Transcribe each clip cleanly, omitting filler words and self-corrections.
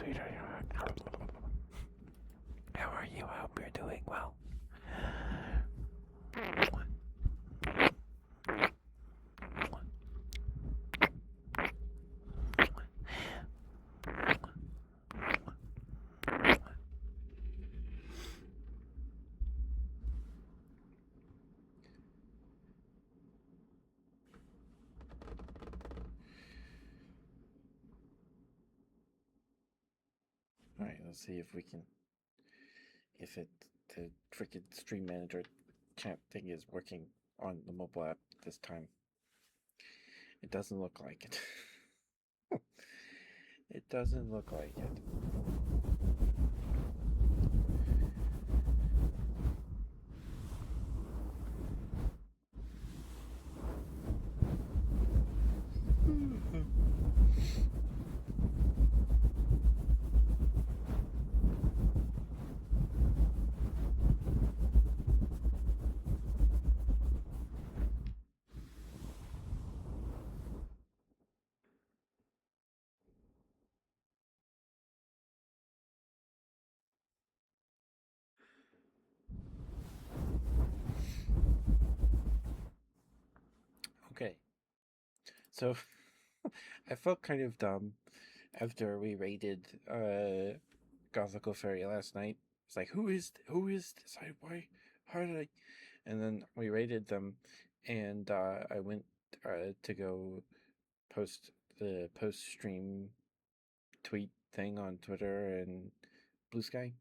sweetheart. How are you? I hope you're doing well. Alright, let's see if we can. If the freaking stream manager chat thing is working on the mobile app this time. It doesn't look like it. It doesn't look like it. Okay, so I felt kind of dumb after we raided Gothical Fairy last night. It's like, who is this? Why? How did I? And then we raided them, and I went to go post the post stream tweet thing on Twitter and Blue Sky,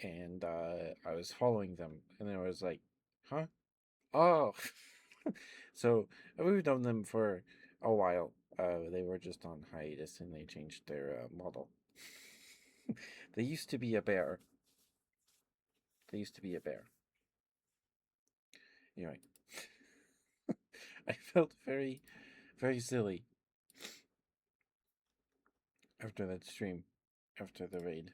and I was following them, and I was like, huh? Oh, so we've known them for a while. They were just on hiatus, and they changed their model. They used to be a bear. They used to be a bear. Anyway, I felt very, very silly after that stream, after the raid.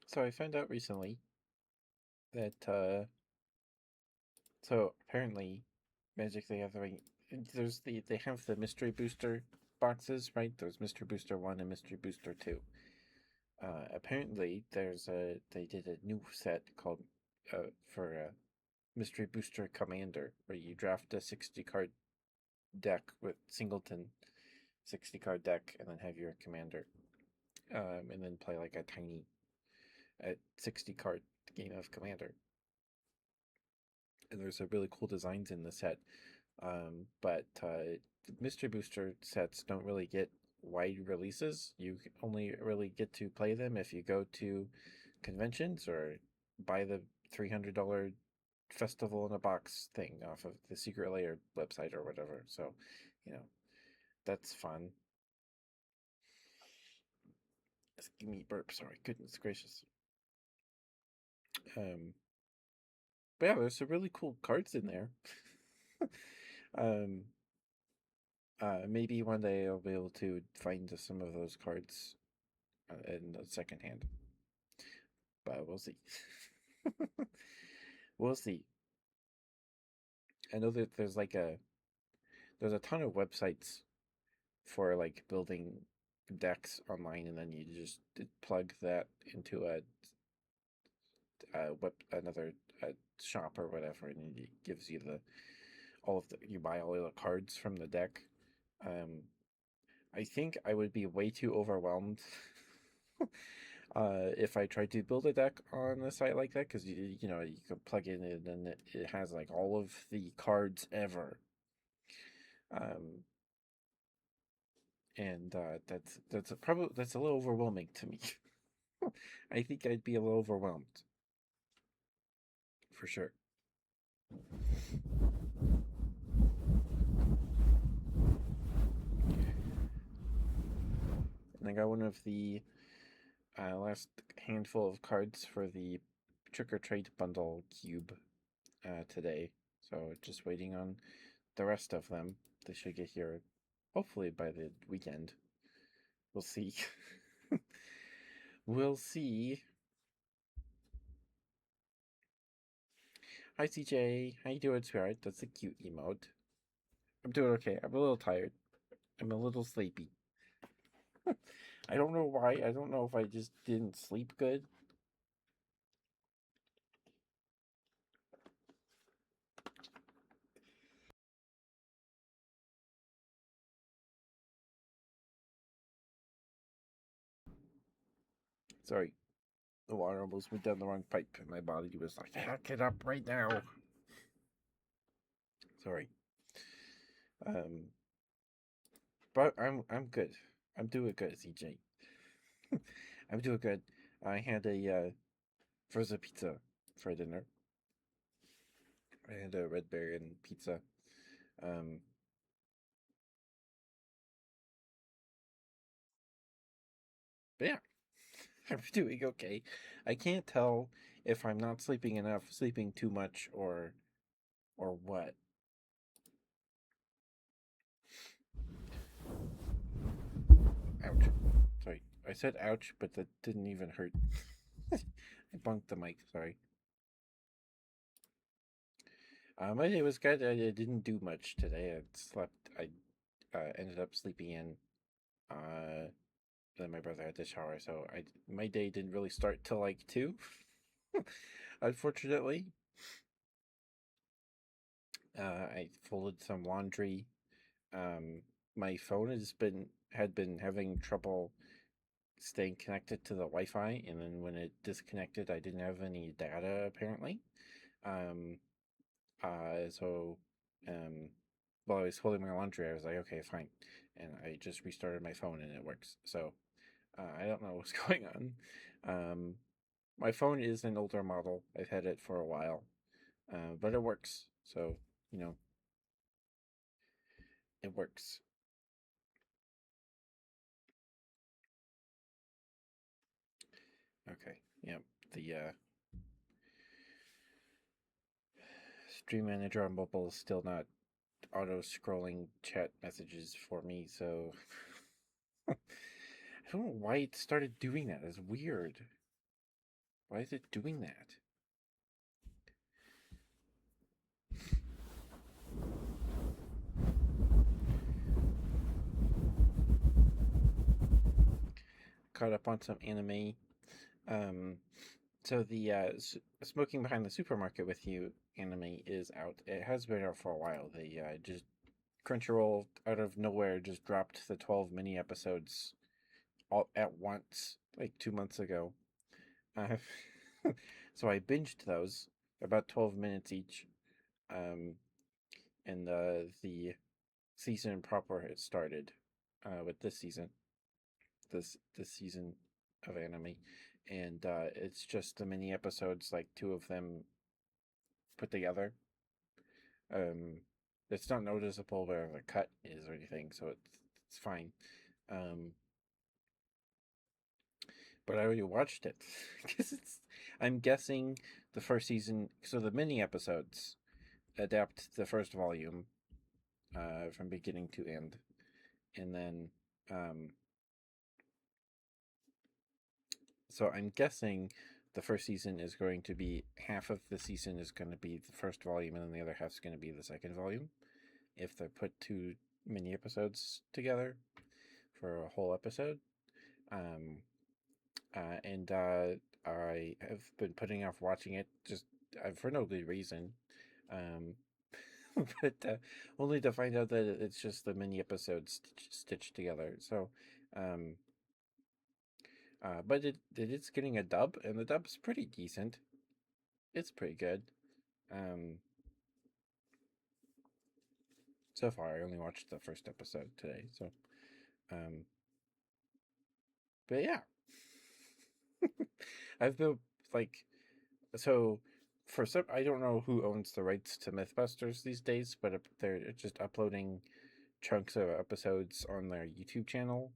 So I found out recently that so apparently Magic the Gathering they have the mystery booster boxes, right? There's Mystery Booster 1 and Mystery Booster 2. Apparently they did a new set called for Mystery Booster Commander, where you draft a 60 card deck with singleton 60 card deck and then have your commander. And then play like a tiny 60 card game of commander. And there's a really cool designs in the set. But Mystery Booster sets don't really get wide releases. You only really get to play them if you go to conventions or buy the $300 festival in a box thing off of the Secret Layer website or whatever. So, you know, that's fun. Give me burp. Sorry, goodness gracious. Um, but yeah, there's some really cool cards in there. um, Maybe one day I'll be able to find some of those cards in the second hand, but we'll see. We'll see. I know that there's a ton of websites for like building decks online, and then you just plug that into another shop or whatever, and it gives you you buy all the cards from the deck. Um, I think I would be way too overwhelmed if I tried to build a deck on a site like that, because you can plug in it and it has like all of the cards ever. Um, and that's a little overwhelming to me. I think I'd be a little overwhelmed for sure. And I got one of the last handful of cards for the Trick or Treat bundle cube today. So just waiting on the rest of them. They should get here hopefully by the weekend. We'll see. We'll see. Hi CJ, how you doing, sweetheart? That's a cute emote. I'm doing okay. I'm a little tired. I'm a little sleepy. I don't know why. I don't know if I just didn't sleep good. Sorry. The water almost went down the wrong pipe, and my body was like, "Hack it up right now." Sorry. Um, but I'm good. I'm doing good, CJ. I'm doing good. I had a frozen pizza for dinner. I had a red berry and pizza. Um, but yeah, I'm doing okay. I can't tell if I'm not sleeping enough, sleeping too much, or what. Ouch. Sorry. I said ouch, but that didn't even hurt. I bunked the mic, sorry. My day was good. I didn't do much today. I ended up sleeping in. Uh, then my brother had to shower, so my day didn't really start till like 2. Unfortunately, I folded some laundry. Um, my phone had been having trouble staying connected to the Wi-Fi, and then when it disconnected, I didn't have any data apparently. Um, so while I was folding my laundry, I was like, okay, fine, and I just restarted my phone and it works. So I don't know what's going on. Um, my phone is an older model. I've had it for a while, but it works. So you know, it works. Okay. Yep. The Stream Manager on mobile is still not auto scrolling chat messages for me, so I don't know why it started doing that. It's weird. Why is it doing that? Caught up on some anime. Um, so the Smoking Behind the Supermarket with You anime is out. It has been out for a while. They just Crunchyroll out of nowhere just dropped the 12 mini episodes all at once like 2 months ago. Uh, so I binged those about 12 minutes each. Um, and the season proper has started with this season of anime, and it's just the mini episodes, like two of them put together. Um, it's not noticeable where the cut is or anything, so it's fine. Um, but I already watched it because it's. I'm guessing the first season. So the mini episodes adapt the first volume from beginning to end, and then um, so I'm guessing the first season is going to be half of the season is going to be the first volume, and then the other half is going to be the second volume. If they put two mini episodes together for a whole episode, um, and I have been putting off watching it just for no good reason, um, but only to find out that it's just the mini episodes stitched together. So, um, but it's getting a dub, and the dub's pretty decent. It's pretty good. Um, so far, I only watched the first episode today. So, um, but yeah, I've been like so for some. I don't know who owns the rights to MythBusters these days, but they're just uploading chunks of episodes on their YouTube channel,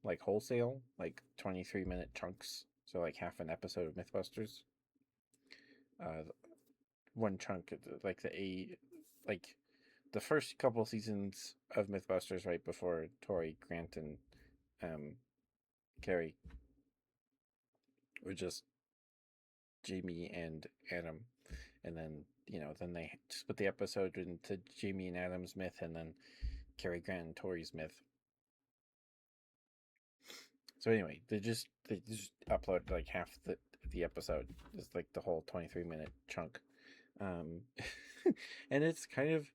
like wholesale, like 23-minute chunks. So like half an episode of MythBusters. Uh, one chunk, like like the first couple seasons of MythBusters, right before Tori, Grant, and um, Carrie, were just Jamie and Adam, and then then they split the episode into Jamie and Adam's myth, and then Carrie, Grant, and Tori's myth. So anyway, they just upload like half the episode, just like the whole 23-minute chunk, um, and it's kind of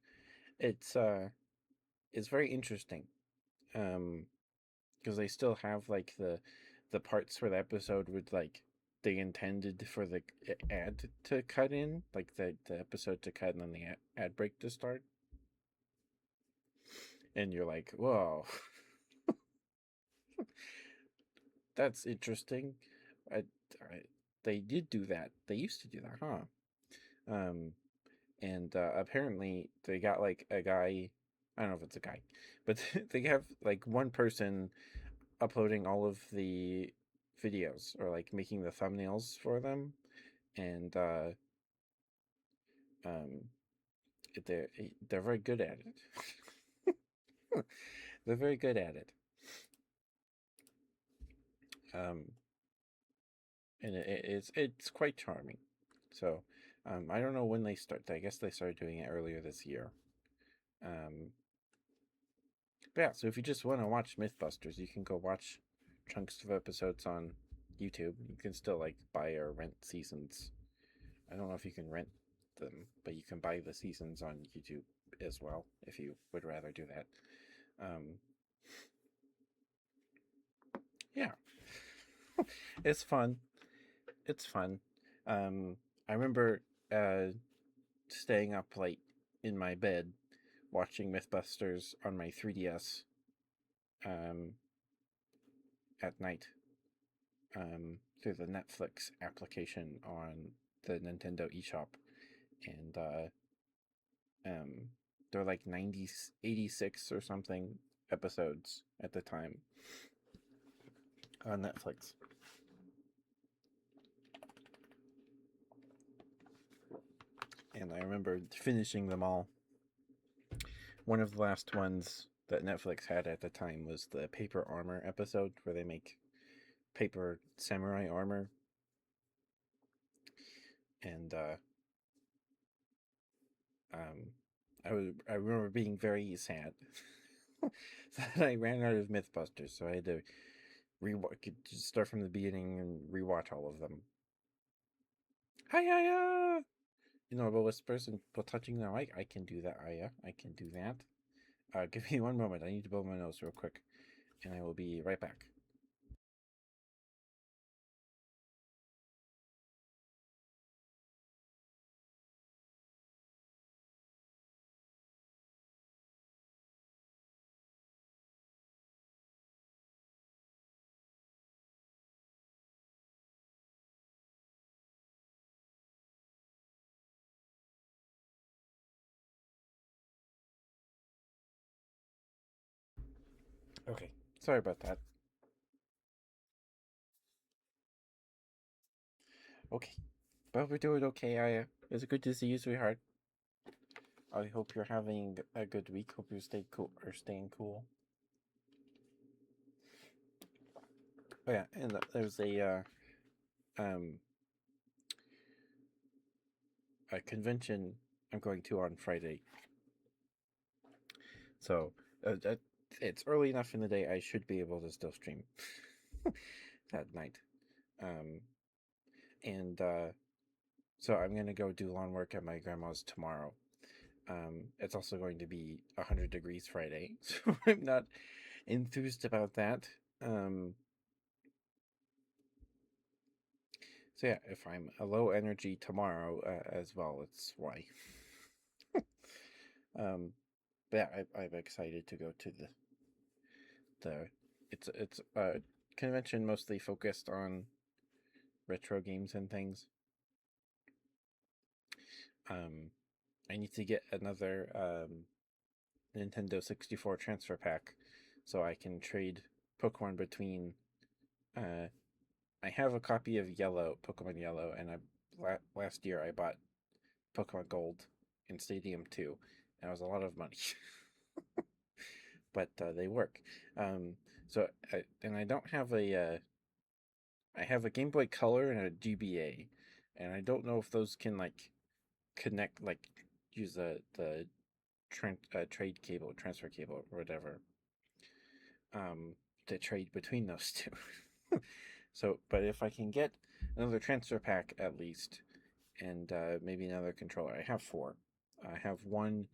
it's it's very interesting, because they still have like the parts where the episode would like they intended for the ad to cut in, like the episode to cut and then the ad break to start, and you're like, whoa, that's interesting. I, I they did do that. They used to do that, huh? And apparently they got like a guy. I don't know if it's a guy, but they have like one person uploading all of the videos or like making the thumbnails for them, and um, they're they're very good at it. They're very good at it. Um, and it's quite charming. So, I don't know when they start. I guess they started doing it earlier this year. Um, but yeah, so if you just want to watch MythBusters, you can go watch chunks of episodes on YouTube. You can still like buy or rent seasons. I don't know if you can rent them, but you can buy the seasons on YouTube as well if you would rather do that. Um, yeah, it's fun. It's fun. Um, I remember staying up late in my bed watching MythBusters on my 3DS um, at night through the Netflix application on the Nintendo eShop. And um, there were like 90, 86 or something episodes at the time on Netflix. And I remember finishing them all. One of the last ones that Netflix had at the time was the paper armor episode where they make paper samurai armor. And um, I remember being very sad that I ran out of MythBusters, so I had to just start from the beginning and rewatch all of them. Hiya! You know, about whispers and touching the mic. I can do that, Aya. I can do that. Give me one moment. I need to blow my nose real quick, and I will be right back. Okay, sorry about that. Okay, but we're doing okay, Aya. It's good to see you, sweetheart. I hope you're having a good week. Hope you stay cool or staying cool. Oh yeah, and there's um a convention I'm going to on Friday. So it's early enough in the day. I should be able to still stream that night. Um, and so I'm gonna go do lawn work at my grandma's tomorrow. It's also going to be 100 degrees Friday, so I'm not enthused about that. Um, so yeah, if I'm a low energy tomorrow as well, it's why. um, but yeah, I'm excited to go to the it's a convention mostly focused on retro games and things. Um, I need to get another Nintendo 64 transfer pack so I can trade Pokemon between. I have a copy of Pokemon Yellow, and last year I bought Pokemon Gold in Stadium 2, and it was a lot of money. But they work. And I don't have I have a Game Boy Color and a GBA, and I don't know if those can like connect, like use the trade cable, transfer cable, or whatever, um, to trade between those two. So, but if I can get another transfer pack at least, and maybe another controller, I have four. I have one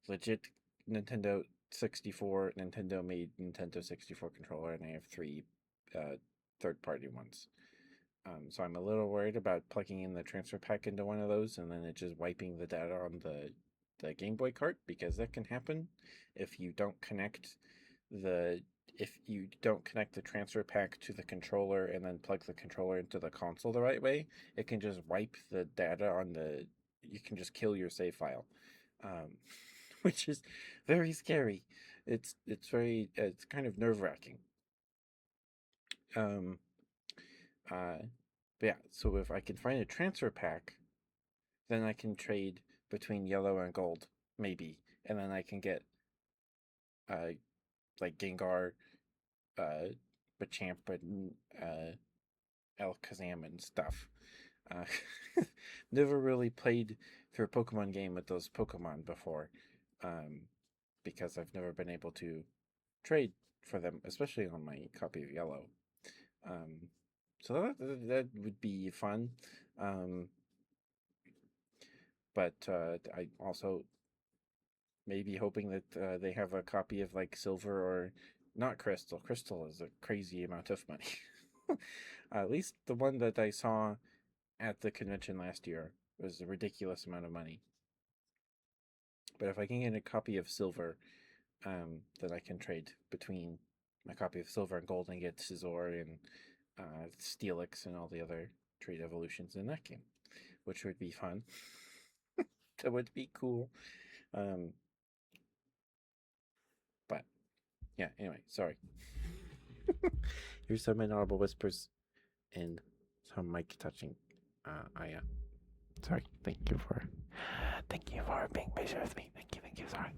legit Nintendo 64, Nintendo made Nintendo 64 controller, and I have three third party ones. So I'm a little worried about plugging in the transfer pack into one of those and then it just wiping the data on the Game Boy cart, because that can happen if you don't connect the transfer pack to the controller and then plug the controller into the console the right way. It can just wipe the data on the. You can just kill your save file, um, which is very scary. It's kind of nerve wracking. Um, uh, but yeah, so if I can find a transfer pack, then I can trade between yellow and gold, maybe, and then I can get uh like Gengar, uh, Machamp, and Alakazam and stuff. Uh, never really played through a Pokemon game with those Pokemon before, um, because I've never been able to trade for them, especially on my copy of Yellow. Um, so that would be fun. Um, but I also maybe hoping that they have a copy of like Silver or not Crystal. Crystal is a crazy amount of money. At least the one that I saw at the convention last year was a ridiculous amount of money. But if I can get a copy of Silver, that I can trade between my copy of Silver and Gold and get Scizor and Steelix and all the other trade evolutions in that game, which would be fun. That would be cool. Um, but yeah, anyway, sorry. Here's some inaudible whispers and some mic touching. I sorry. Thank you for being patient with me. Thank you, sorry.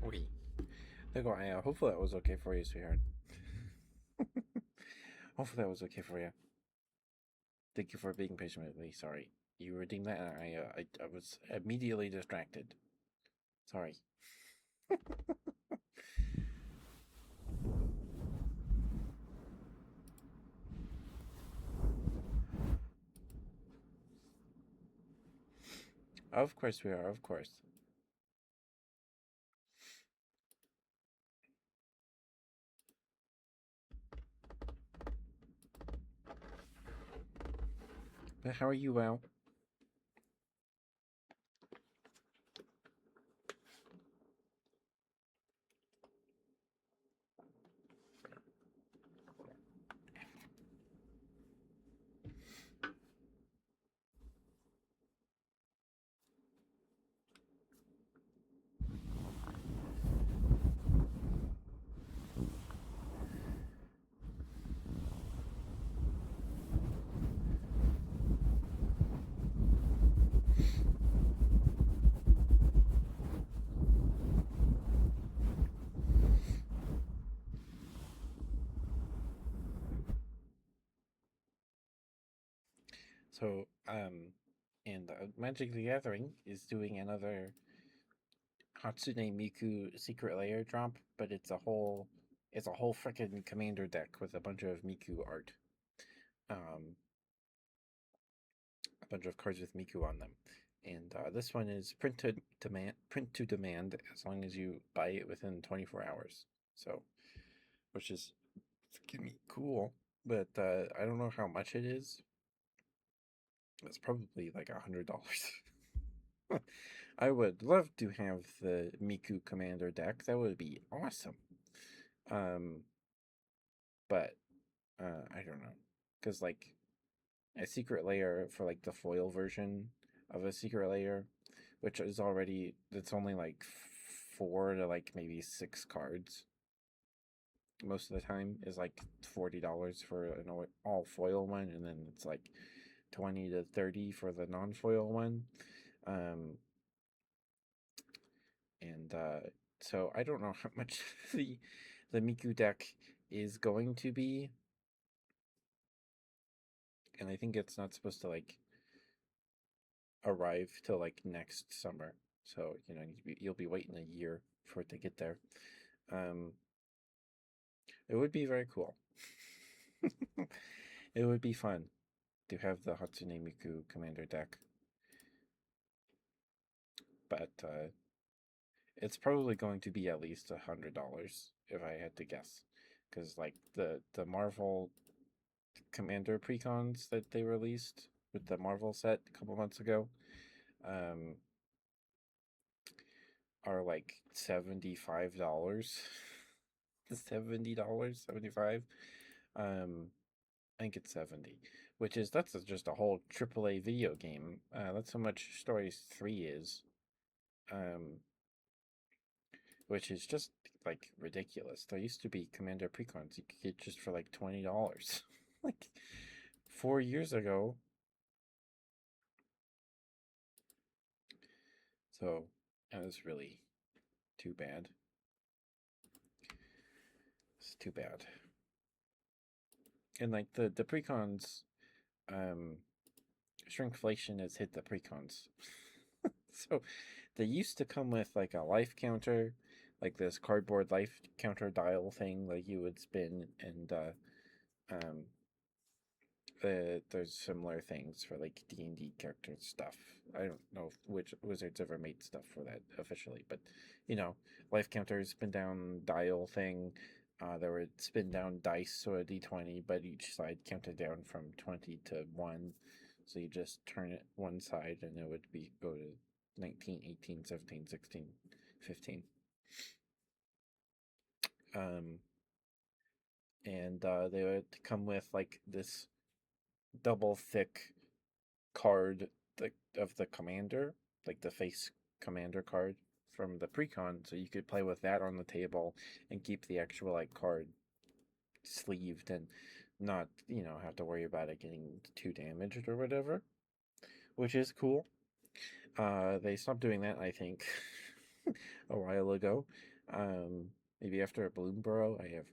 Oui. Hopefully that was okay for you, sweetheart. Hopefully that was okay for you. Thank you for being patient with me. Sorry. You redeemed that, and I was immediately distracted. Sorry. Of course we are, of course. But how are you, Well? So, and Magic the Gathering is doing another Hatsune Miku Secret Lair drop, but it's a whole freaking commander deck with a bunch of Miku art. Um, a bunch of cards with Miku on them. And this one is print to demand as long as you buy it within 24 hours. So, which is cool, but I don't know how much it is. It's probably like $100. I would love to have the Miku Commander deck. That would be awesome. Um, but I don't know, because like a secret layer for like the foil version of a secret layer, which is already it's only like 4 to like maybe 6 cards most of the time, is like $40 for an all foil one, and then it's like 20 to 30 for the non-foil one. Um, and so I don't know how much the Miku deck is going to be, and I think it's not supposed to like arrive till like next summer. So you'll be waiting a year for it to get there. Um, it would be very cool. It would be fun to have the Hatsune Miku Commander deck, but it's probably going to be at least $100 if I had to guess, because like the Marvel Commander precons that they released with the Marvel set a couple months ago, um, are like $75. $70, 75. I think it's 70, which is that's just a whole AAA video game. That's how much Stories 3 is. Um, which is just like ridiculous. There used to be Commander precons you could get just for like $20. Like 4 years ago. So that was really too bad. It's too bad. And like the precons, um, shrinkflation has hit the precons. So they used to come with like a life counter, like this cardboard life counter dial thing, like you would spin, and um, there's similar things for like D&D character stuff. I don't know which Wizards ever made stuff for that officially, but life counters, spin down dial thing. There were spin down dice, so a d20, but each side counted down from 20 to 1. So you just turn it one side and it would go to 19, 18, 17, 16, 15. Um, and they would come with like this double thick card of the commander, like the face commander card from the precon, so you could play with that on the table and keep the actual like card sleeved and not have to worry about it getting too damaged or whatever, which is cool. They stopped doing that, I think. a while ago. Um, Maybe after a Bloomborough. I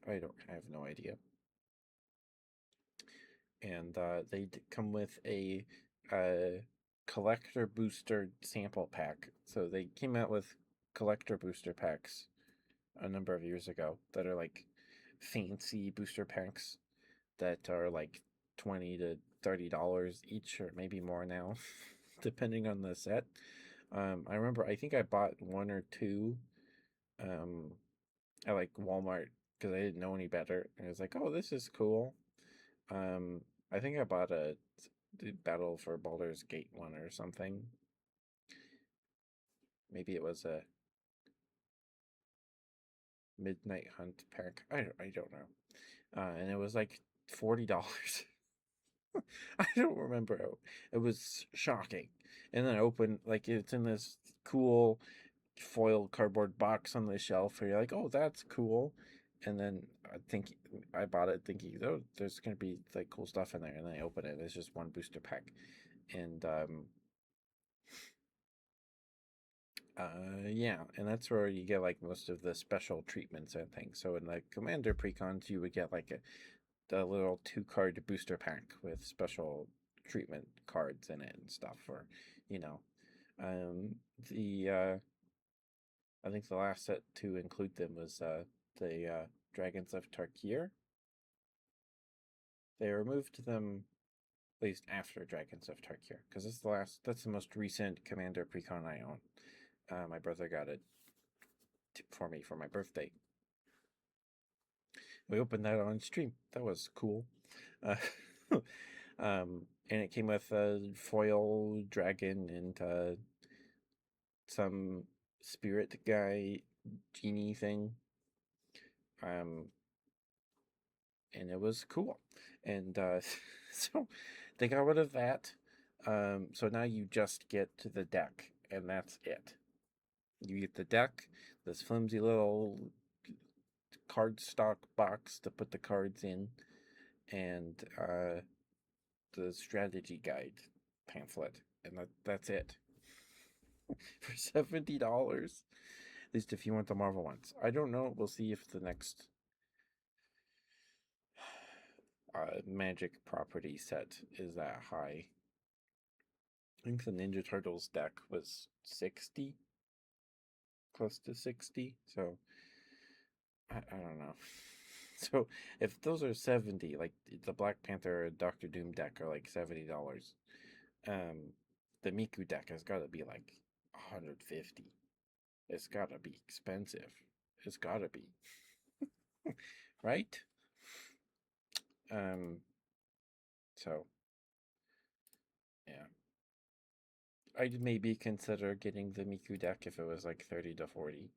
have no idea. And they come with a uh, collector booster sample pack. So they came out with collector booster packs a number of years ago that are like fancy booster packs that are like $20 to $30 each, or maybe more now, depending on the set. I remember I think I bought one or two um, at like Walmart because I didn't know any better. And I was like, oh, this is cool. Um, I think I bought a the Battle for Baldur's Gate one or something. Maybe it was a Midnight Hunt pack. I don't know. And it was like $40. I don't remember. It was shocking. And then I opened, like, it's in this cool foil cardboard box on the shelf. Where you're like, oh, that's cool. And then I bought it thinking, oh, there's gonna be like cool stuff in there. And then I open it. It's just one booster pack, and yeah, and that's where you get like most of the special treatments and things. So in the Commander precons, you would get like a little 2 card booster pack with special treatment cards in it and stuff. Or, you know, um, the I think the last set to include them was the Dragons of Tarkir. They removed them at least after Dragons of Tarkir because that's the most recent Commander precon I own. My brother got it for me for my birthday. We opened that on stream. That was cool. Uh, and it came with a foil dragon and some spirit guy genie thing. Um, and it was cool. And so they got rid of that. So now you just get to the deck, and that's it. You get the deck, this flimsy little cardstock box to put the cards in, and the strategy guide pamphlet, and that's it for $70. At least if you want the Marvel ones. I don't know. We'll see if the next Magic property set is that high. I think the Ninja Turtles deck was 60, close to 60. So I don't know. So if those are 70, like the Black Panther or Doctor Doom deck are like $70, the Miku deck has got to be like 150. It's got to be expensive. It's got to be. Right? Um so yeah. I'd maybe consider getting the Miku deck if it was like 30 to 40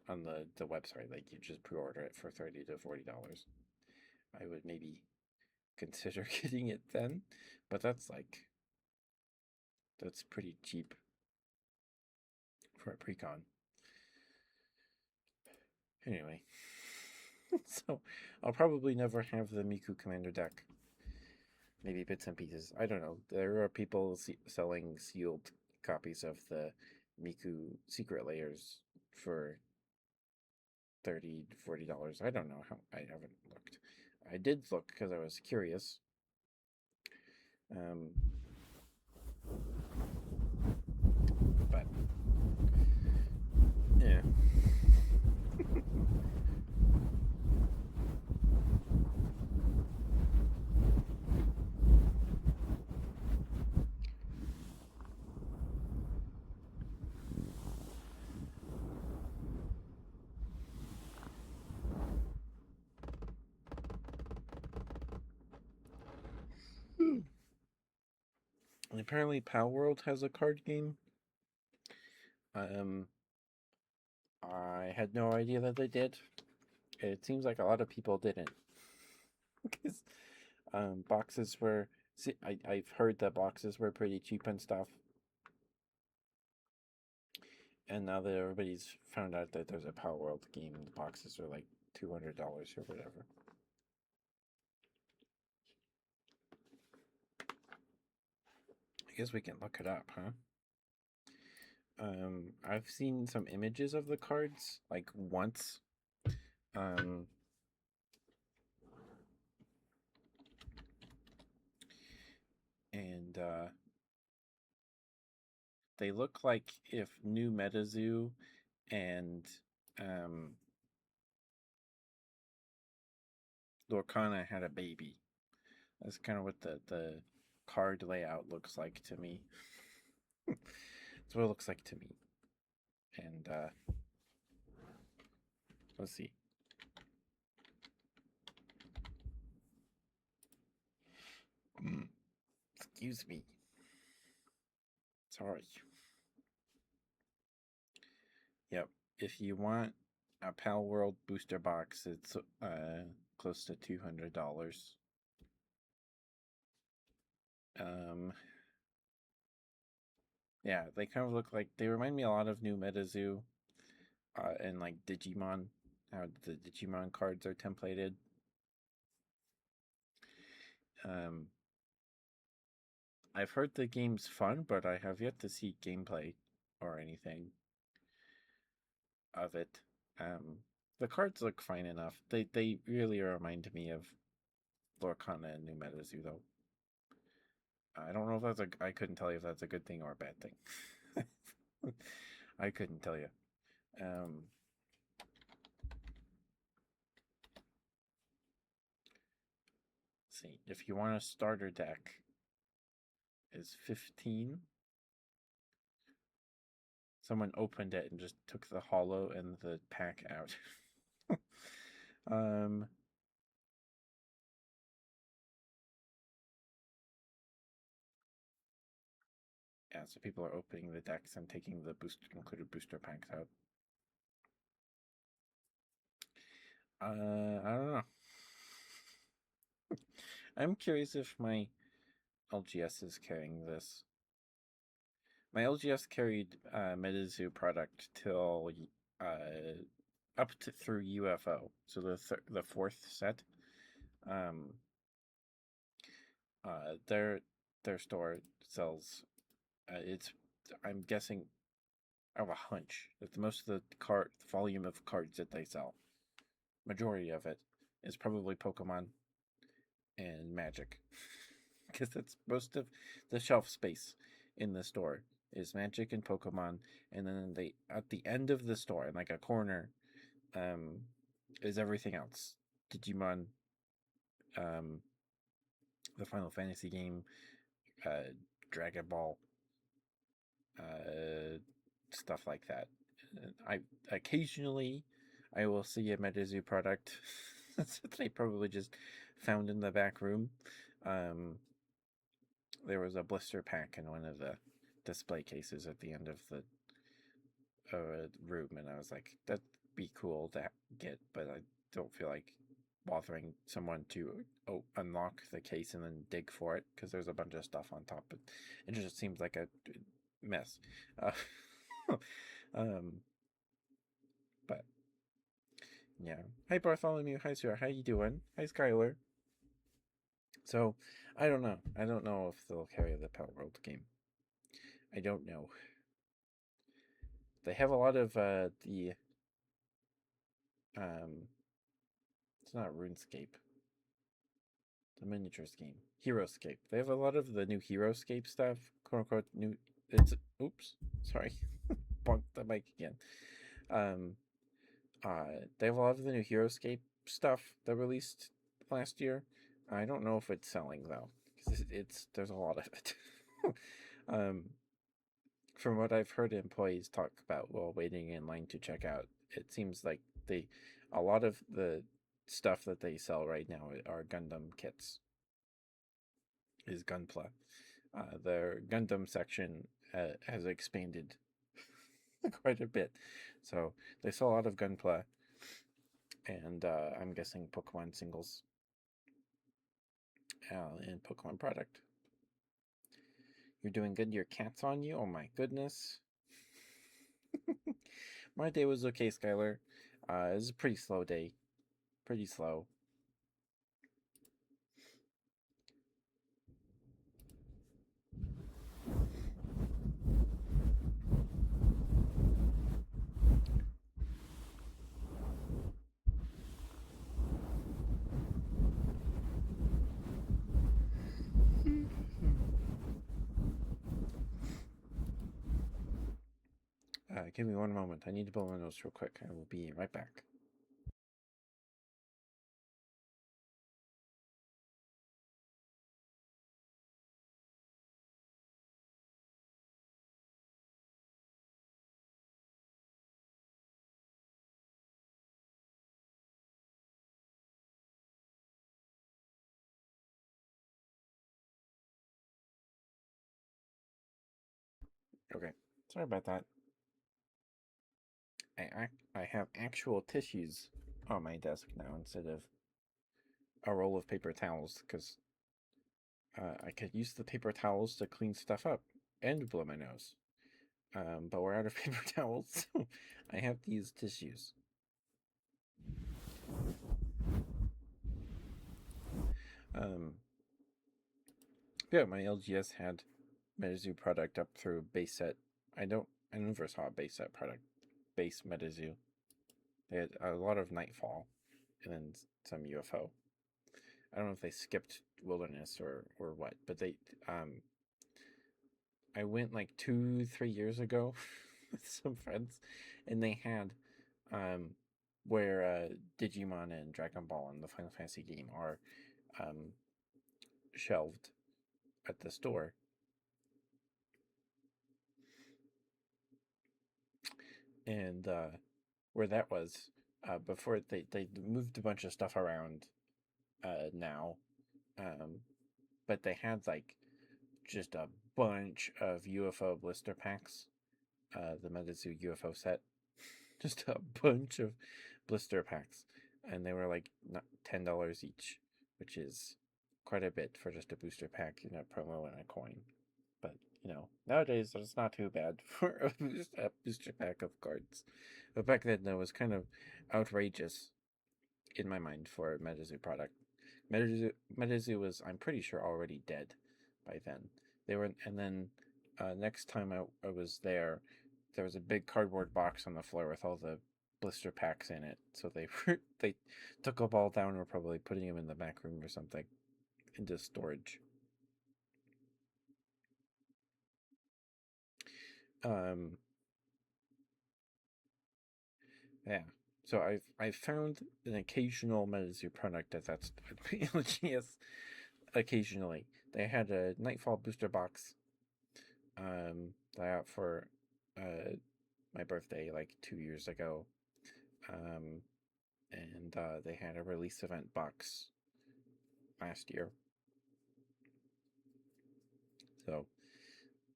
on the website. Like you just pre-order it for 30 to $40. I would maybe consider getting it then. But that's pretty cheap for a precon. Anyway. So I'll probably never have the Miku Commander deck. Maybe bits and pieces. I don't know. There are people selling sealed copies of the Miku Secret Layers for $30 to $40. I don't know how. I haven't looked. I did look because I was curious. Um, but yeah. And apparently, Pal World has a card game. Um, I had no idea that they did. It seems like a lot of people didn't, because boxes were. See, I've heard that boxes were pretty cheap and stuff, and now that everybody's found out that there's a Pal World game, the boxes are like $200 or whatever. I guess we can look it up, huh? I've seen some images of the cards like once. Um, and they look like if New MetaZoo and um, Lorcana had a baby. That's kind of what the card layout looks like to me. That's what it looks like to me. And let's see. Excuse me. Sorry. Yep. If you want a Pal World booster box, it's close to $200. Um, yeah, they kind of look like they remind me a lot of New MetaZoo, and like Digimon. How the Digimon cards are templated. Um, I've heard the game's fun, but I have yet to see gameplay or anything of it. Um, the cards look fine enough. They really remind me of Lorcana and New MetaZoo though. I don't know if that's I couldn't tell you if that's a good thing or a bad thing. I couldn't tell you. Um, see, if you want a starter deck, is 15. Someone opened it and just took the hollow and the pack out. um, yeah, so people are opening the decks and taking the included booster packs out. I don't know. I'm curious if my LGS is carrying this. My LGS carried MetaZoo product till up to through UFO, so the fourth set. Um, their store sells. It's I'm guessing I have a hunch that most of the volume of cards that they sell, majority of it, is probably Pokemon and Magic, because that's most of the shelf space in the store is Magic and Pokemon, and then they at the end of the store in like a corner, um, is everything else. Digimon, um, the Final Fantasy game, Dragon Ball, uh, stuff like that. I occasionally I will see a MetaZoo product that they probably just found in the back room. Um, there was a blister pack in one of the display cases at the end of the room, and I was like, that'd be cool to get, but I don't feel like bothering someone to unlock the case and then dig for it because there's a bunch of stuff on top. It just seems like a mess. Uh, um, but yeah. Hi Bartholomew. Hi Sarah. How you doing? Hi Skylar. So I don't know. I don't know if they'll carry the Power World game. I don't know. They have a lot of the it's not RuneScape. The miniatures game. Heroescape. They have a lot of the new Heroescape stuff. Quote unquote new it's oops. Sorry. Bunked the mic again. Um they have a lot of the new Heroescape stuff that released last year. I don't know if it's selling though, because it's there's a lot of it. um, from what I've heard employees talk about while waiting in line to check out, it seems like a lot of the stuff that they sell right now are Gundam kits. Is Gunpla. Their Gundam section has expanded quite a bit, so they sell a lot of Gunpla, and I'm guessing Pokemon singles and Pokemon product. You're doing good. Your cat's on you. Oh my goodness. My day was okay, Skylar. It was a pretty slow day. Pretty slow. give me one moment. I need to blow my nose real quick. I will be right back. Okay, sorry about that. I have actual tissues on my desk now instead of a roll of paper towels because I could use the paper towels to clean stuff up and blow my nose. But we're out of paper towels, so I have these tissues. Yeah, my LGS had MetaZoo product up through base set. I never saw a base set product. Base MetaZoo. They had a lot of Nightfall, and then some UFO. I don't know if they skipped Wilderness or what, but they I went like 2-3 years ago with some friends, and they had where Digimon and Dragon Ball and the Final Fantasy game are um, shelved at the store. And where that was before they moved a bunch of stuff around now, but they had like just a bunch of UFO blister packs, the MetaZoo UFO set, just a bunch of blister packs, and they were like $10 each, which is quite a bit for just a booster pack and a promo and a coin. But nowadays it's not too bad for a booster pack of cards. But back then, that was kind of outrageous in my mind for a MetaZoo product. MetaZoo was, I'm pretty sure, already dead by then. They were, and then next time I was there was a big cardboard box on the floor with all the blister packs in it. So they took them all down and were probably putting them in the back room or something into storage. Um, yeah. So I've found an occasional MetaZoo product that's LGS occasionally. They had a Nightfall booster box that I got for my birthday like 2 years ago. Um and they had a release event box last year. So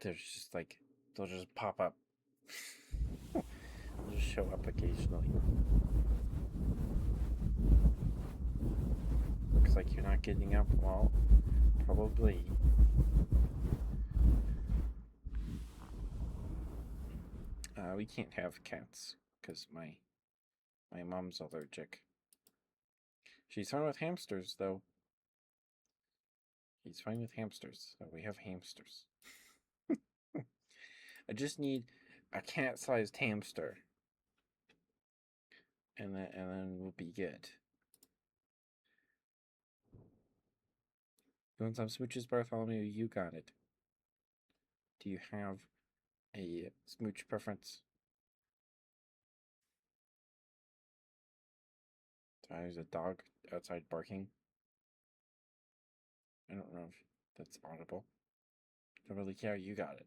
there's just like they'll just pop up. They'll just show up occasionally. Looks like you're not getting up. Well, probably. We can't have cats because my mom's allergic. She's fine with hamsters though. She's fine with hamsters, so we have hamsters. I just need a cat-sized hamster, and then we'll be good. You want some smooches, Bartholomew? You got it. Do you have a smooch preference? There's a dog outside barking. I don't know if that's audible. Don't really care. You got it.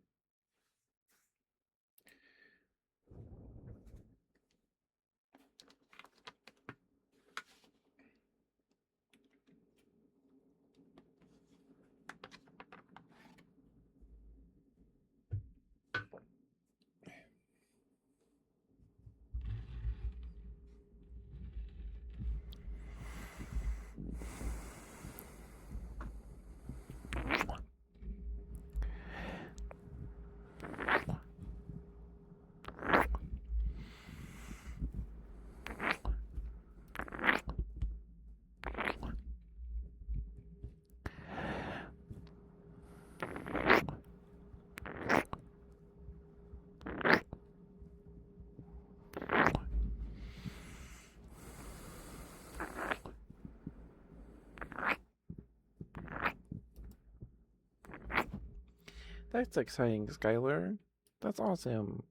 That's exciting, Skylar. That's awesome.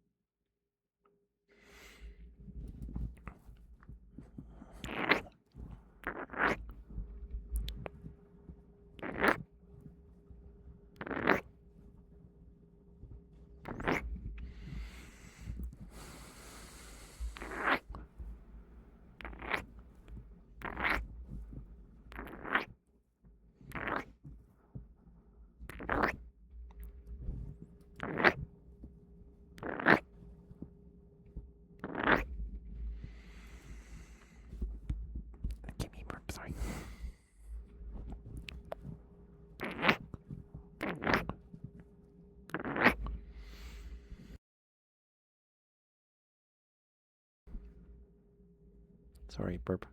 Sorry, burp.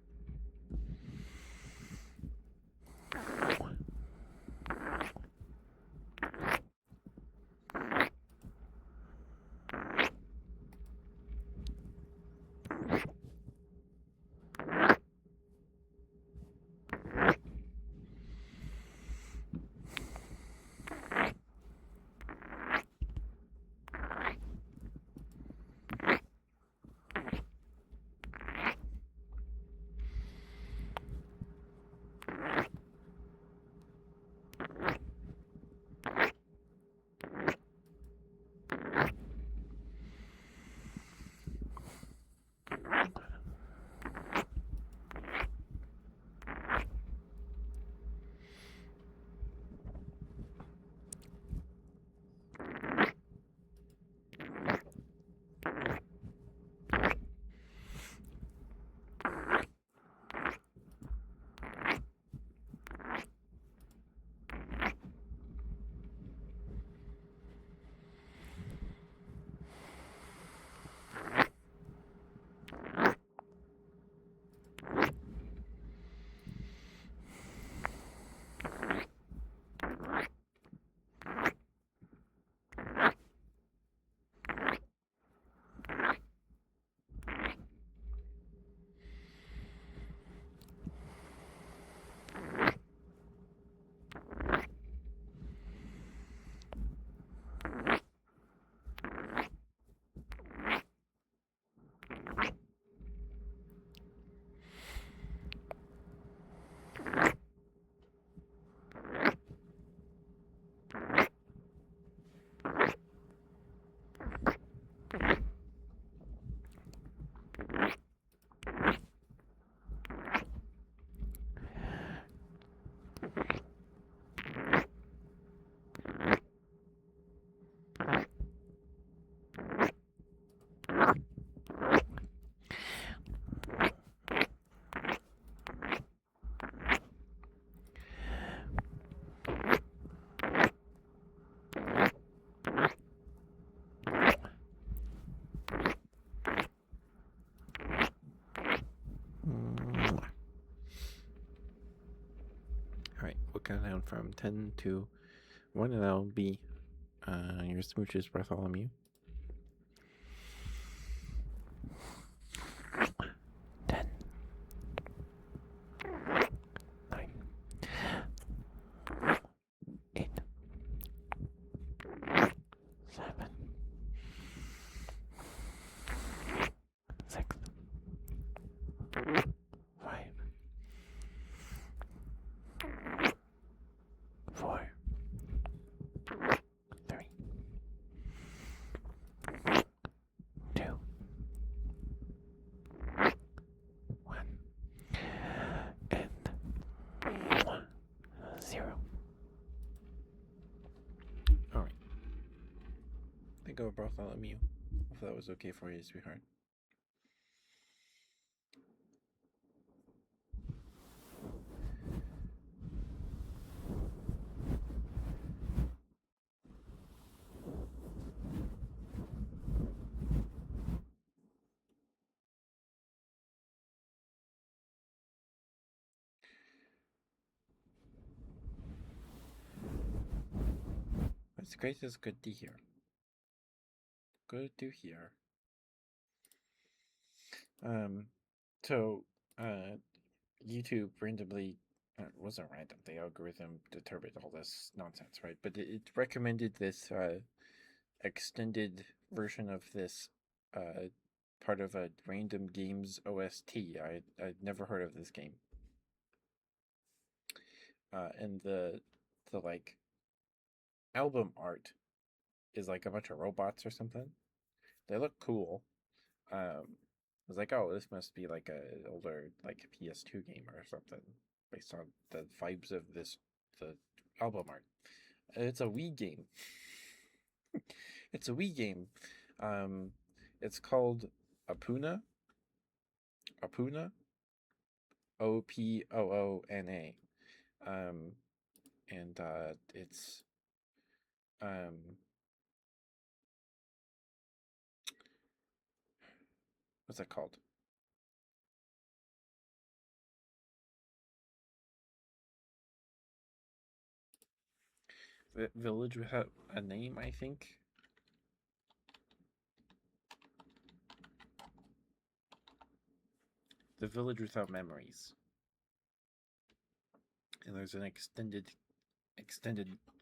Alright, we'll count down from 10 to 1, and that'll be your smooches, Bartholomew. 10, 9, 8, 7, 6, 5, 4, 3, 2, 1, and 0. Alright. Think of Bartholomew. If that was okay for you, sweetheart. That's great. It's good to hear. Good to hear. So, YouTube randomly, wasn't random, the algorithm determined all this nonsense, right? But it recommended this extended version of this part of a random games OST. I'd never heard of this game. And the like album art is like a bunch of robots or something. They look cool. I was like, oh, this must be like a older like PS2 game or something based on the vibes of the album art. It's a Wii game. It's a Wii game. Um, it's called Apuna. Apuna. Opoona. Um, and it's um, what's it called? Village Without a Name, I think. The Village Without Memories. And there's an extended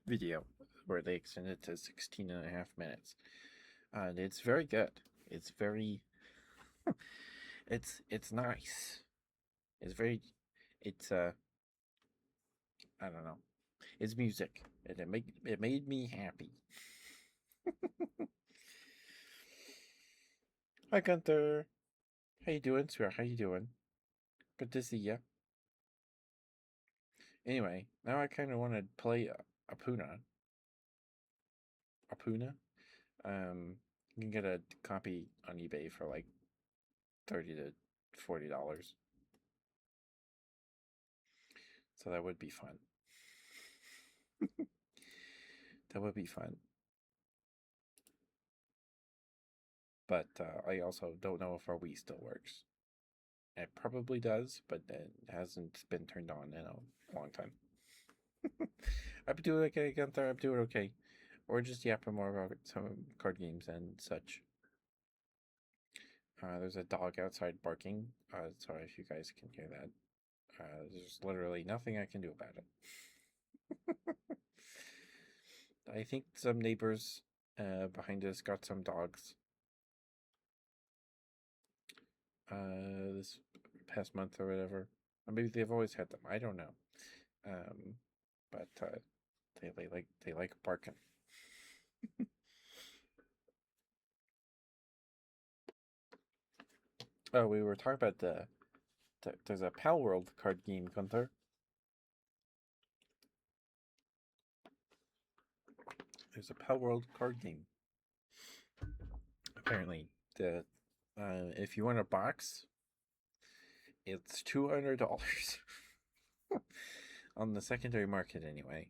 video where they extend it to 16 and a half minutes. And it's very good. It's very it's nice. It's very it's I don't know. It's music. And it made me happy. Hi Gunther. How you doing, sir? How you doing? Good to see ya. Anyway, now I kind of want to play Apuna. Apuna. You can get a copy on eBay for like $30 to $40. So that would be fun. That would be fun. But I also don't know if our Wii still works. It probably does, but it hasn't been turned on in a long time. I'm doing okay, Gunther. I'm doing okay. Or just yapping more about some card games and such. There's a dog outside barking. Sorry if you guys can hear that. There's literally nothing I can do about it. I think some neighbors behind us got some dogs this past month or whatever. Or maybe they've always had them. I don't know. But they like barking. Oh, we were talking about there's a Pal World card game, Gunther. There's a Pal World card game. Apparently, if you want a box, it's $200 on the secondary market anyway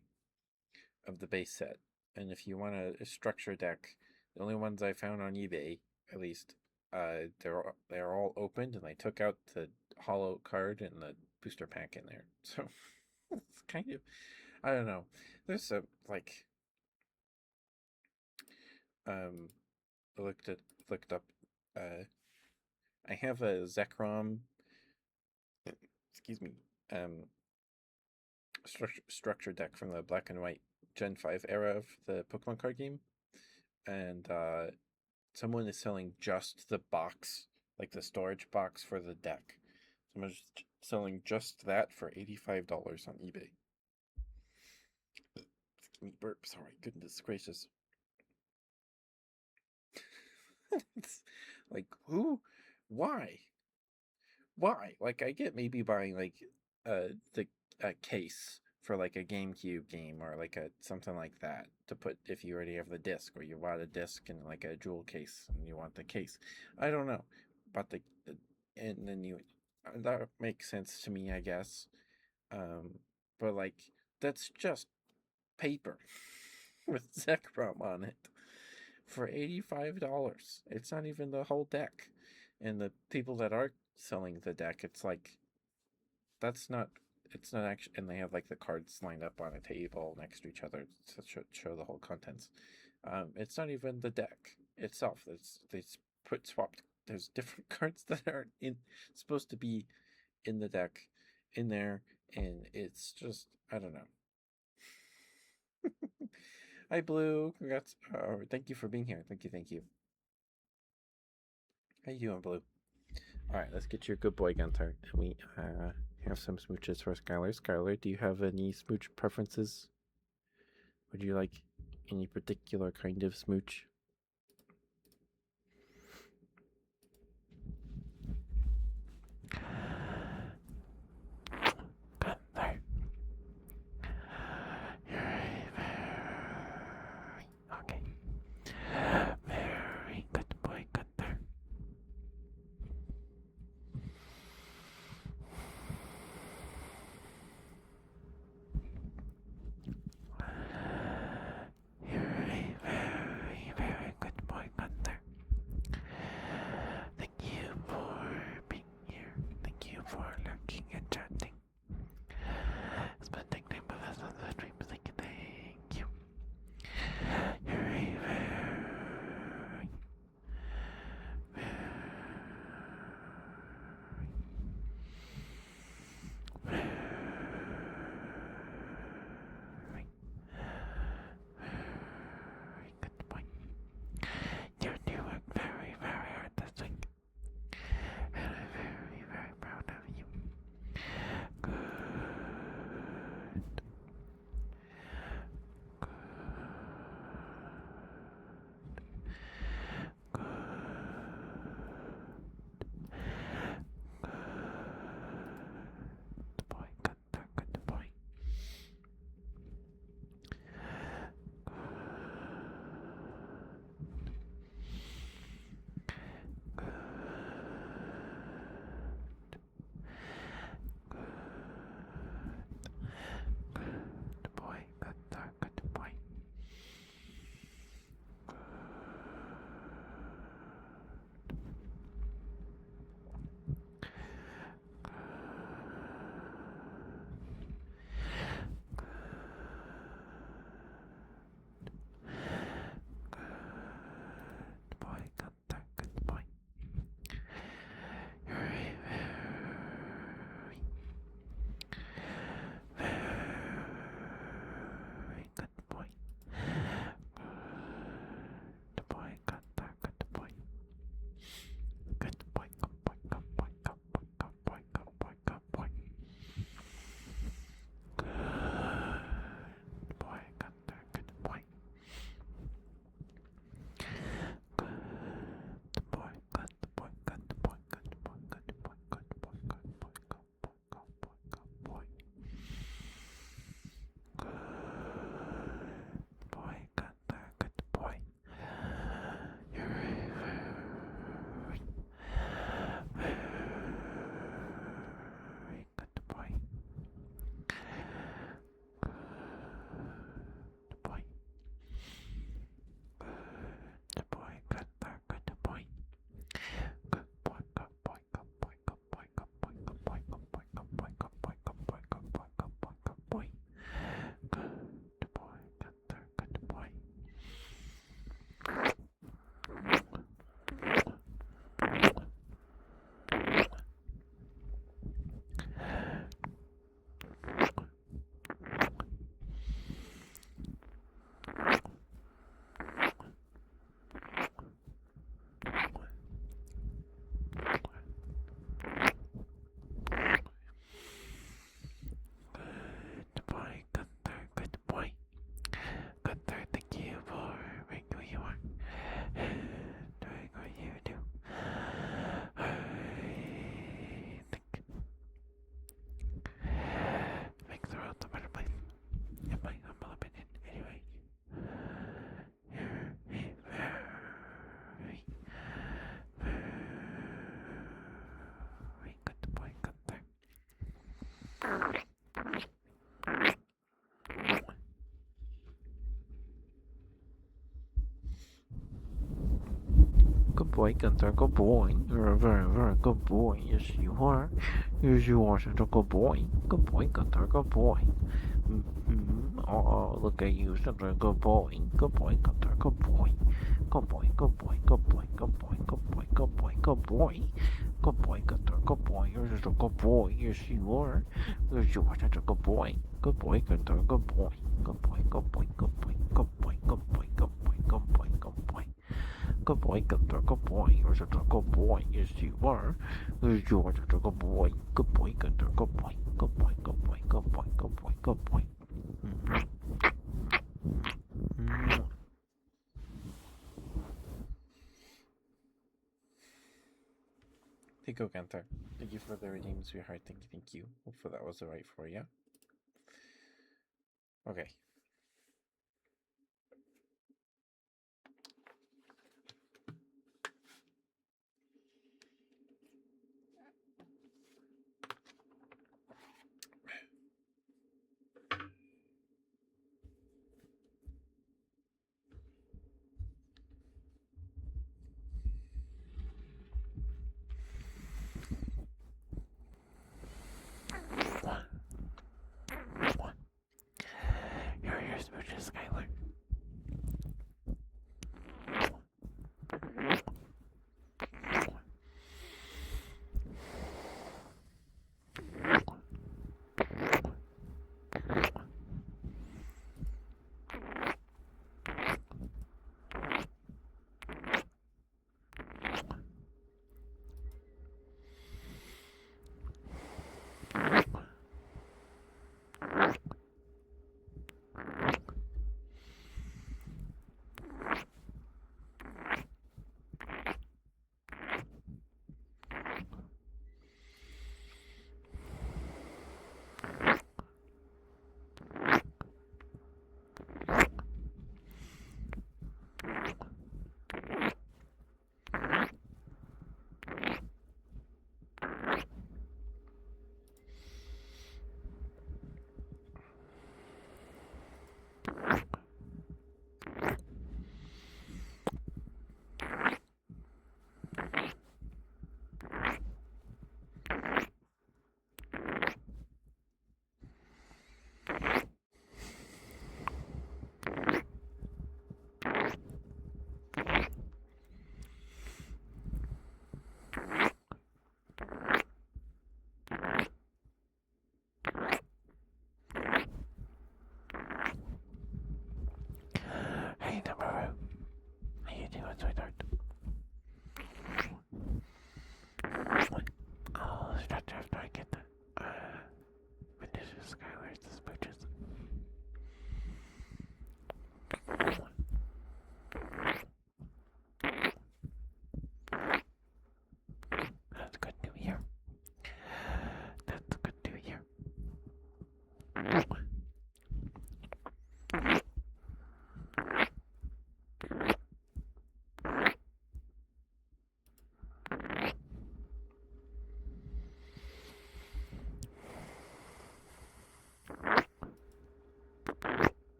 of the base set. And if you want a structure deck, the only ones I found on eBay, at least, they're all opened, and they took out the hollow card and the booster pack in there. So it's kind of, I don't know. There's a like, I looked up. I have a Zekrom. Excuse me. Structure deck from the black and white Gen 5 era of the Pokemon card game, and someone is selling just the box, like the storage box for the deck. Someone's selling just that for $85 on eBay. Excuse me, burp. Sorry, goodness gracious. It's like, who? Why? Like, I get maybe buying like the a case for like a GameCube game or like a something like that to put if you already have the disc, or you bought a disc and like a jewel case and you want the case. I don't know, but and then you that makes sense to me, I guess. But like that's just paper with Zekrom on it for $85. It's not even the whole deck. And the people that are selling the deck, it's like it's not actually, and they have like the cards lined up on a table next to each other to show the whole contents. It's not even the deck itself. They put swapped. There's different cards that are supposed to be in the deck in there, and it's just, I don't know. Hi, Blue. Congrats. Thank you for being here. Thank you. How you doing, Blue? All right, let's get your good boy Gunther, and we have some smooches for Skylar. Skylar, do you have any smooch preferences? Would you like any particular kind of smooch? Gunther. You're okay. Very good boy, Gunther. You're a very good boy, Gunther. Thank you for being here. Thank you for lurking and chatting. Spending time with us on the stream. Thank you. boy, Gunther, good boy. You're a very, very good boy. Yes, you are. Yes, you are such a good boy. Good boy, Gunther, good boy. Oh, look at you, such a good boy. Good boy, Gunther, good boy. Good boy, good boy, good boy, good boy, good boy, good boy, good boy. Good boy, Gunther, good boy. You're such a good boy. Yes, you are. Yes, you are such a good boy. Good boy, Gunther, good boy. Good boy, good boy, good boy, good boy, good boy, good boy, good boy, good boy. Good boy, Gunther, good boy. You're such a good boy. Yes, you are. Yes, you are such a good boy. Good boy, Gunther, good boy. Good boy, good boy, good boy, good boy, good boy. Thank you, Gunther. Thank you for the redeem, sweetheart. Thank you. Hopefully that was the right for you. Okay.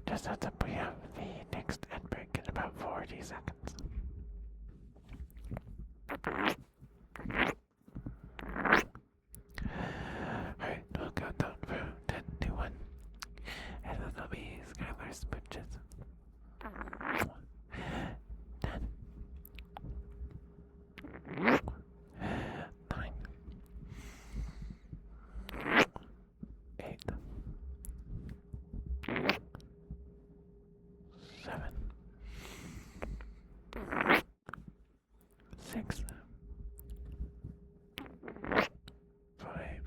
Just heads up, we have the next ad break in about 40 seconds. Alright, we'll count down from 10 to 1. And then there'll be Skylar's smooches. 10. 9. 8. 7. 6. 5.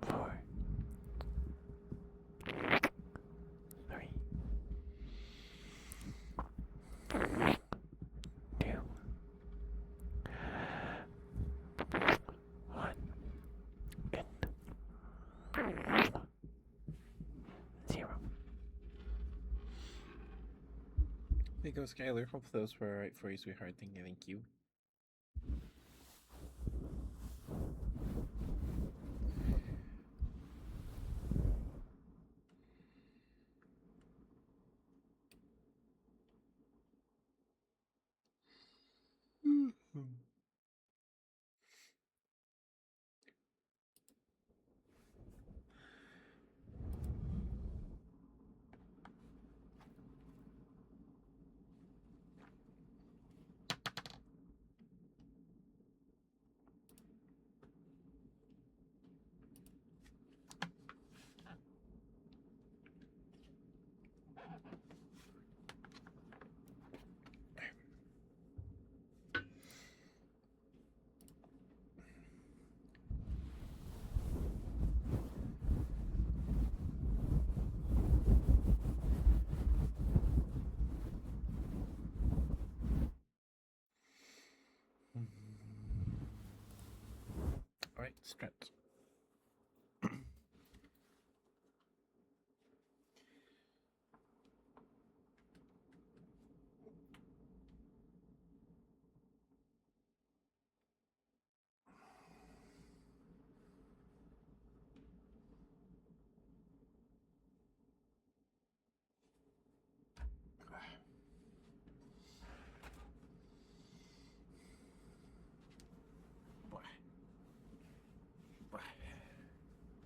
4. 3. 2. 1. End. 0. There you go, Skylar. Hope those were alright for you, sweetheart. Thank you. Alright, stretch.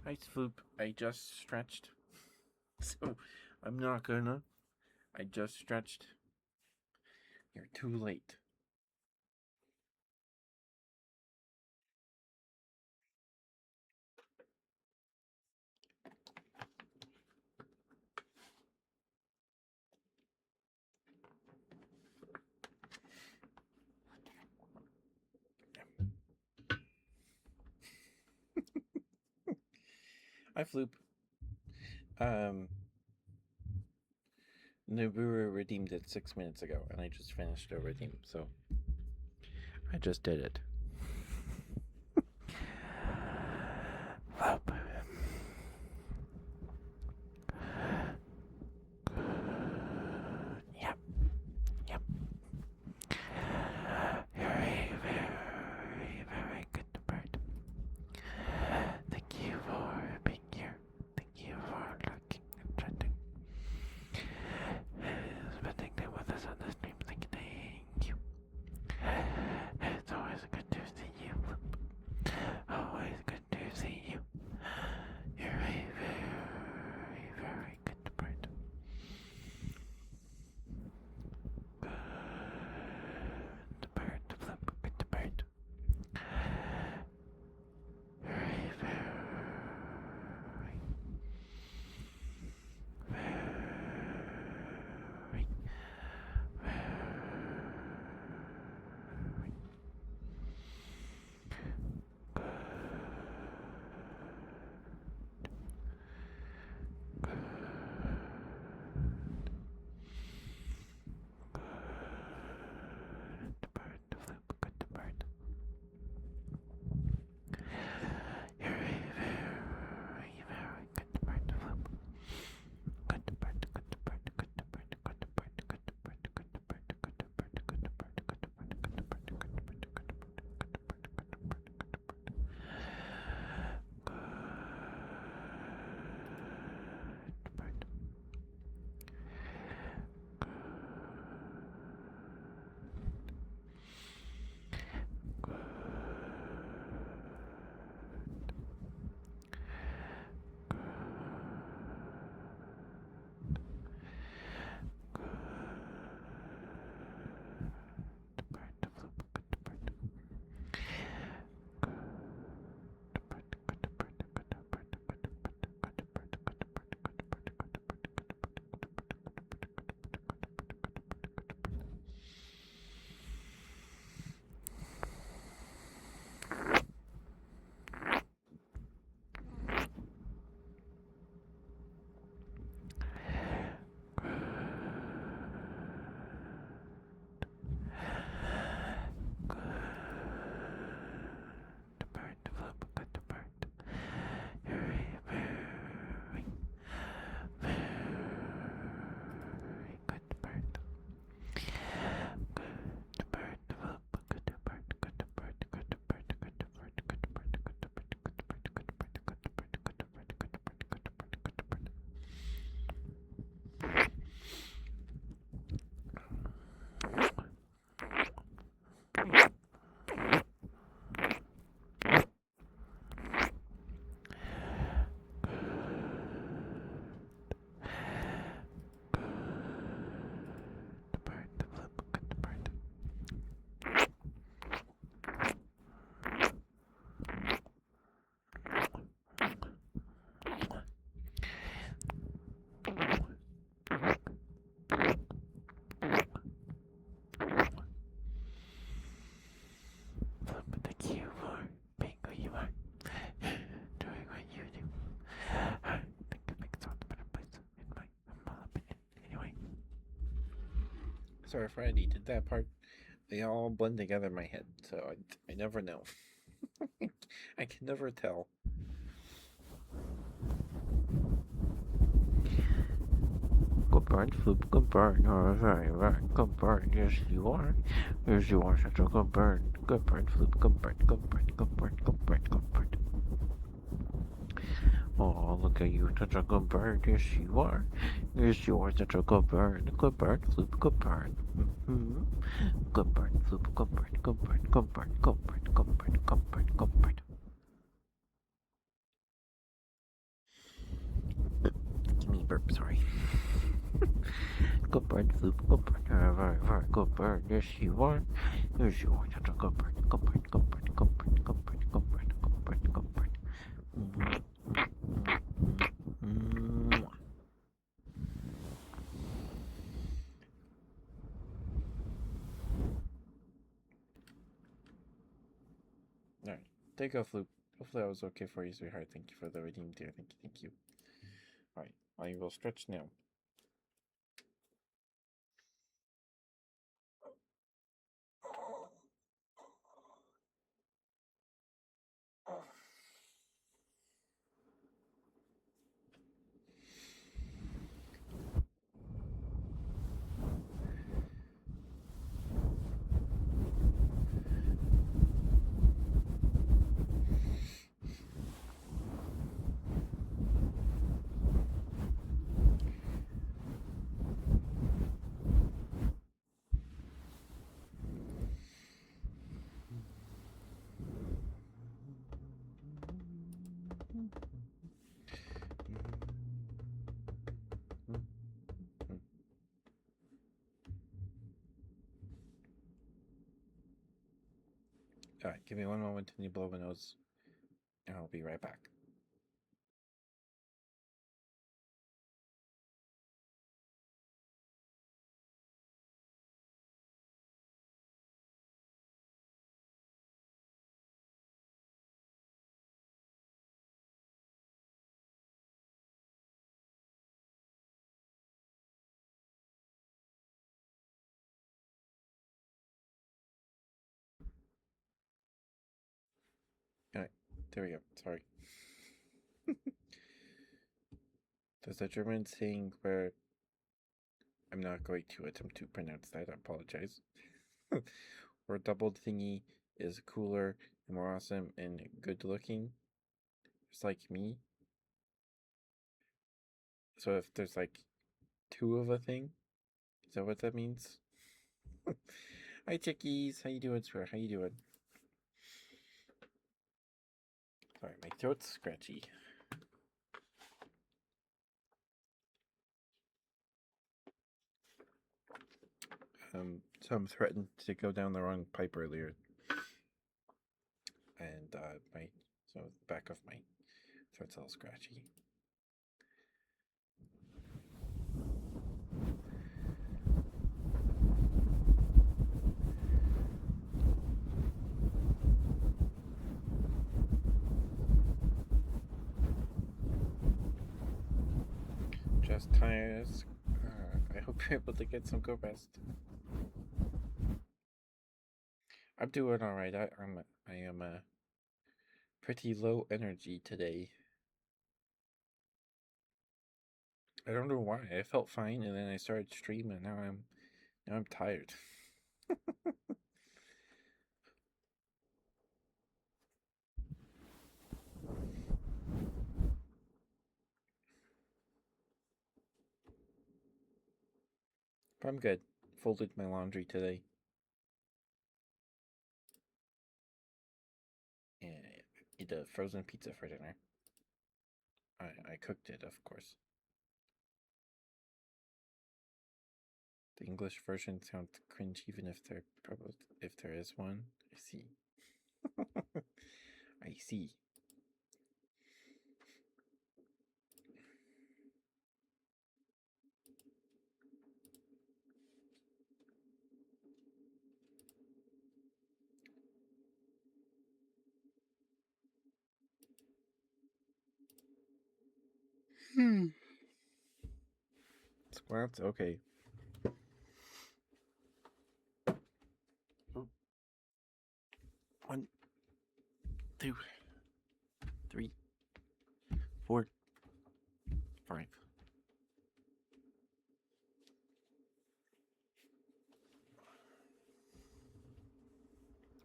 Hi, Swoop. I just stretched. So, I'm not gonna. I just stretched. You're too late. Hi, Floop. Naburu redeemed it 6 minutes ago, and I just finished a redeem, so I just did it. Up. Yep. Yep. You're a very, very good bird. Thank you for being here. Thank you for looking and chatting. Spending time with us on the stream. Thank you. It's always a good Sorry, Friday did that part. They all blend together in my head, so I never know. I can never tell. Good bird, Floop, good bird. You're a very, very good bird. Yes, you are. Yes, you are such a good bird. Good bird, Floop, good bird, good bird, good bird, good bird, good bird. Oh, look at you, such a good bird. Yes, you are. Yes, you are such a good bird. Good bird, Floop, good bird. Mm-hmm. Good bird, Floop, good bird, good bird, good bird, good bird, good bird, good bird, good bird. Give me a burp, sorry. Good bird, Floop, good bird. You're a very, very good bird. Yes, you are. Yes, you are such a good bird. Good bird, good bird, good bird, good bird, good bird, good bird, good bird. Alright. Take a Floop. Hopefully that was okay for you, sweetheart. Thank you for the redeem, dear. Thank you, thank you. Alright, I will stretch now. Alright, give me one moment to blow my nose, and I'll be right back. Alright, there we go. Sorry. There's a German saying where I'm not going to attempt to pronounce that. I apologize. Where double thingy is cooler and more awesome and good looking, just like me. So if there's like two of a thing, is that what that means? Hi chickies, how you doing, swear? How you doing? Sorry, my throat's scratchy. Some threatened to go down the wrong pipe earlier, and my so the back of my throat's all scratchy. Just tired. I hope you're able to get some good rest. I'm doing all right. I am pretty low energy today. I don't know why. I felt fine, and then I started streaming. Now I'm tired. But I'm good. Folded my laundry today. And ate a frozen pizza for dinner. I cooked it, of course. The English version sounds cringe, even if there is one. I see. I see. Squats? Okay. 2, 3, 4, 5.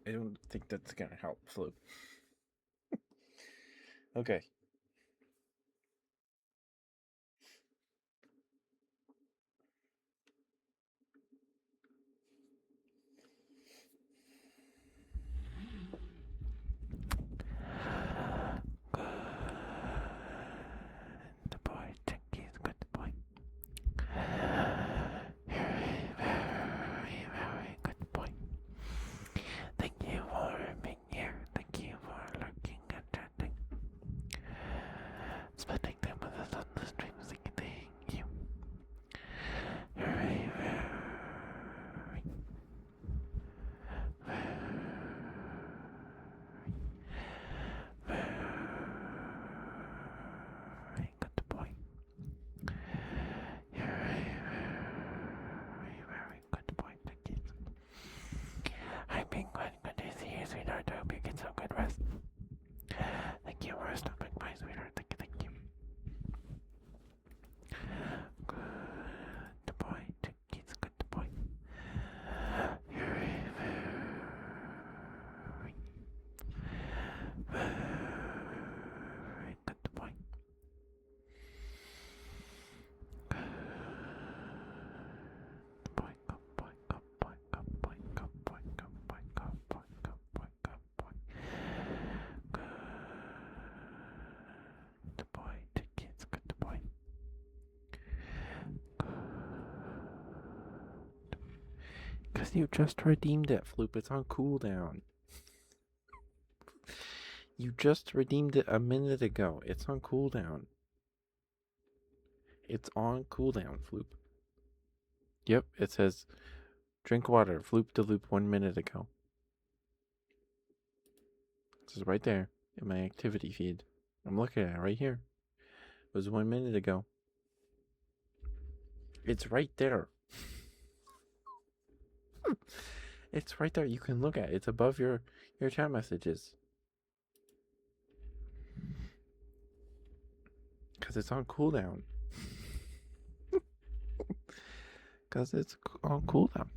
I don't think that's gonna help, Floop. Okay. The boy, Tinky is good boy. Very, very, very good boy. Thank you for being here. Thank you for lurking and chatting. Spending time with us on the stream. Thank you. Very, very, very good boy. You're a very, very good boy, Tinky. I'm being quite good to see you, sweetheart. I hope you get some good rest. Thank you for stopping by, sweetheart. Thank you, thank you. Good boy, Tinky's good boy. You're a very, very good boy. Boy, good boy, good boy, good boy, good boy, good boy, good boy, good boy, good boy. Good boy, Tinky's good boy. Because you just redeemed it, Floop. It's on cooldown. You just redeemed it a minute ago. It's on cooldown. It's on cooldown, Floop. Yep, it says drink water, Floop de Loop 1 minute ago. This is right there in my activity feed. I'm looking at it right here. It was 1 minute ago. It's right there. It's right there. You can look at it. It's above your chat messages. Because it's on cooldown. Because it's on cooldown.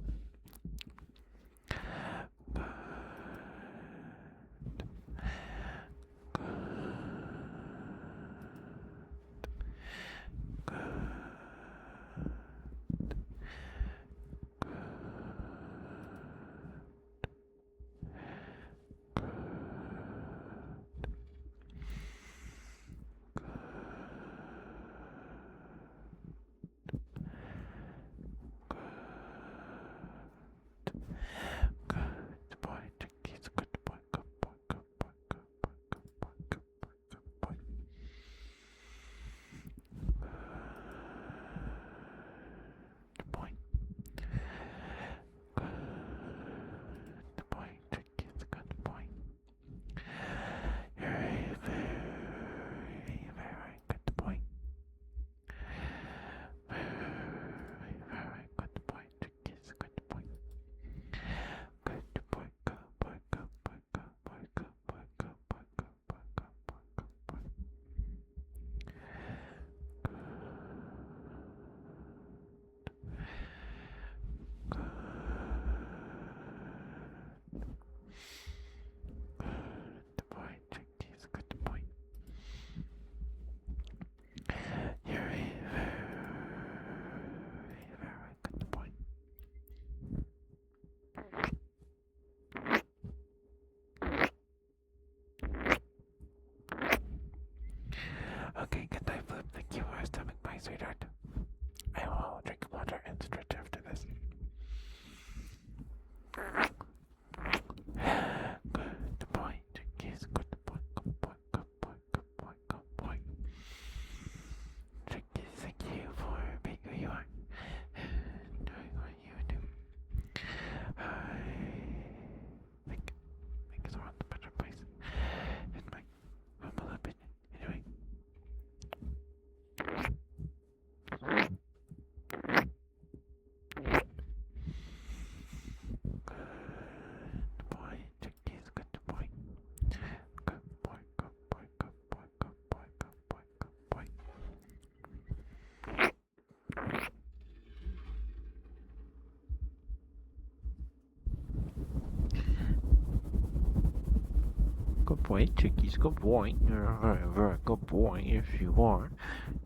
boy, chickies, good boy. You're a very, very good boy. Yes, you are.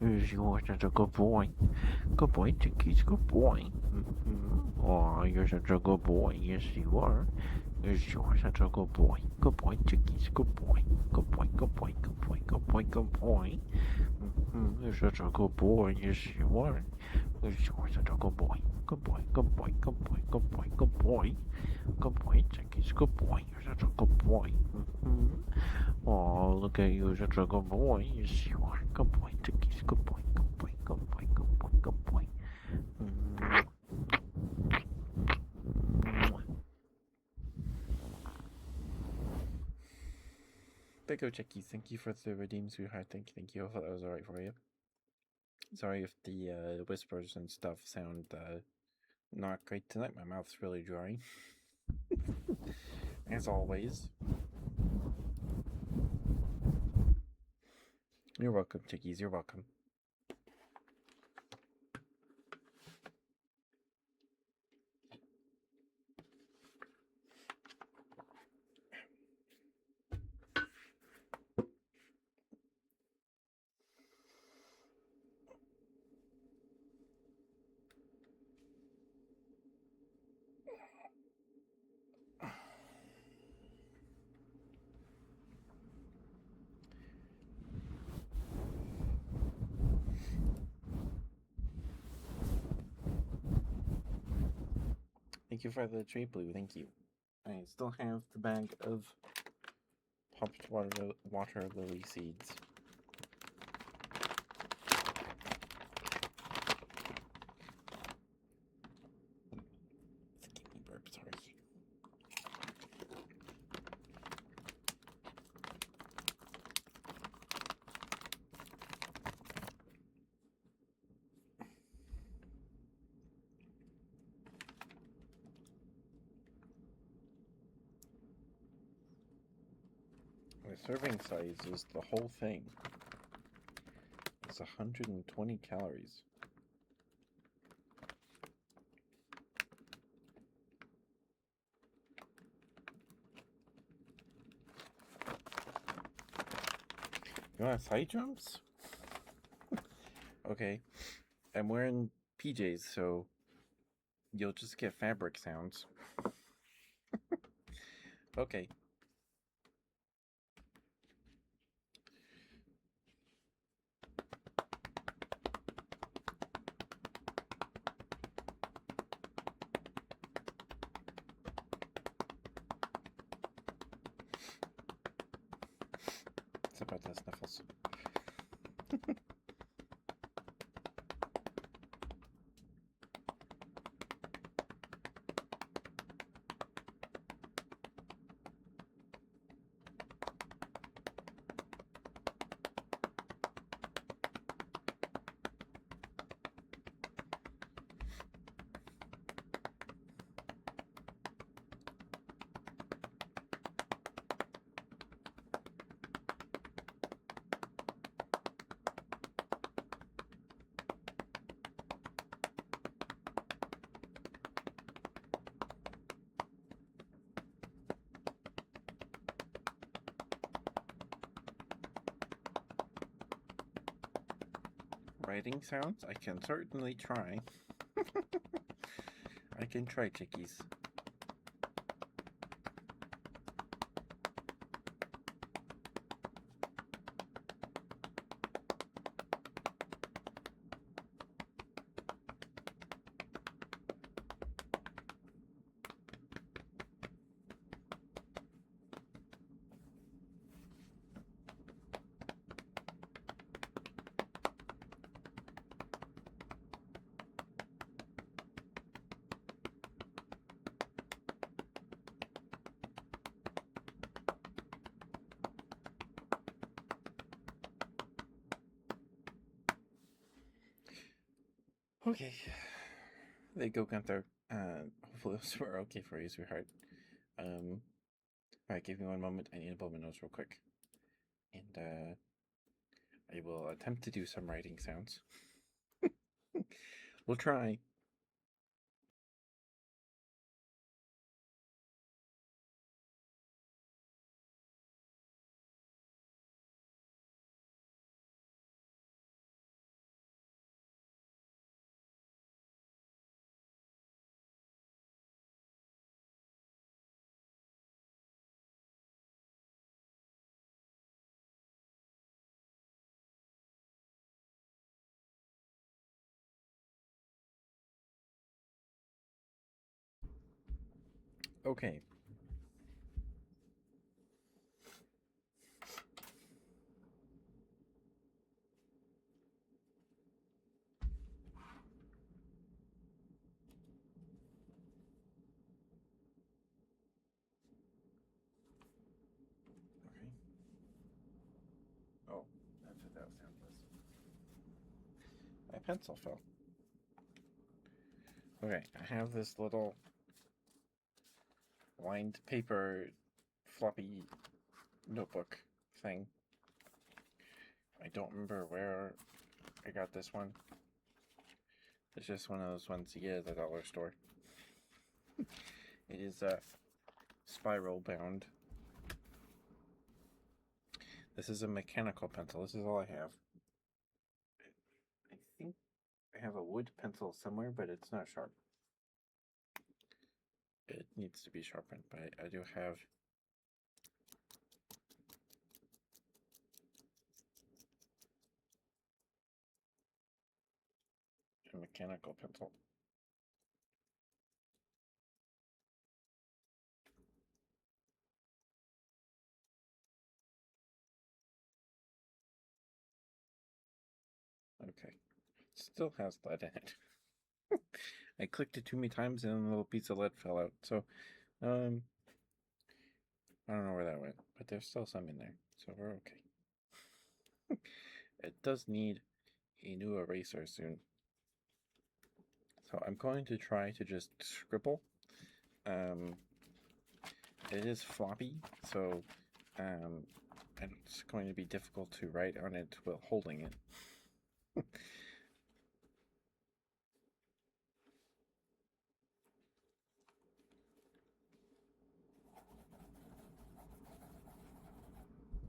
Yes, you are such a good boy. Good boy, chickies, good boy. Oh, you're such a good boy. Yes, you are. Yes, you are such a good boy. Good boy, chickies, good boy. Good boy, good boy, good boy, good boy, good boy. You're such a good boy. Yes, you are. Yes, you are such a good boy. Good boy, good boy, good boy, good boy, good boy. Good boy, chickies, good boy. You're such a good boy. Oh, look at you, such a good boy. Yes, you are. Good boy, chickies, good boy, good boy, good boy, good boy, good boy. There you go, chickies. Thank you for the redeem, sweetheart. Thank you. I hope that was alright for you. Sorry if the whispers and stuff sound not great tonight. My mouth's really dry. As always. You're welcome, chickies. You're welcome. Thank you for the tree blue. Thank you. I still have the bag of popped water lily seeds. Give me burp, sorry. The serving size is the whole thing. It's 120 calories. You want side jumps? Okay. I'm wearing PJs, so you'll just get fabric sounds. Okay. It's about the sniffles. Writing sounds? I can certainly try. I can try, chickies. Okay. There you go, Gunther. Hopefully those were okay for you, sweetheart. Alright, give me one moment. I need to blow my nose real quick. And, I will attempt to do some writing sounds. We'll try. Okay. Okay. Oh, that's what that sound was. My pencil fell. Okay, I have this little lined paper floppy notebook thing. I don't remember where I got this one. It's just one of those ones you get at the dollar store. It is spiral bound. This is a mechanical pencil. This is all I have. I think I have a wood pencil somewhere, but it's not sharp. It needs to be sharpened, but I do have a mechanical pencil. Okay. Still has lead in it. I clicked it too many times and a little piece of lead fell out. So, I don't know where that went, but there's still some in there. So we're okay. It does need a new eraser soon. So I'm going to try to just scribble. It is floppy, so it's going to be difficult to write on it while holding it.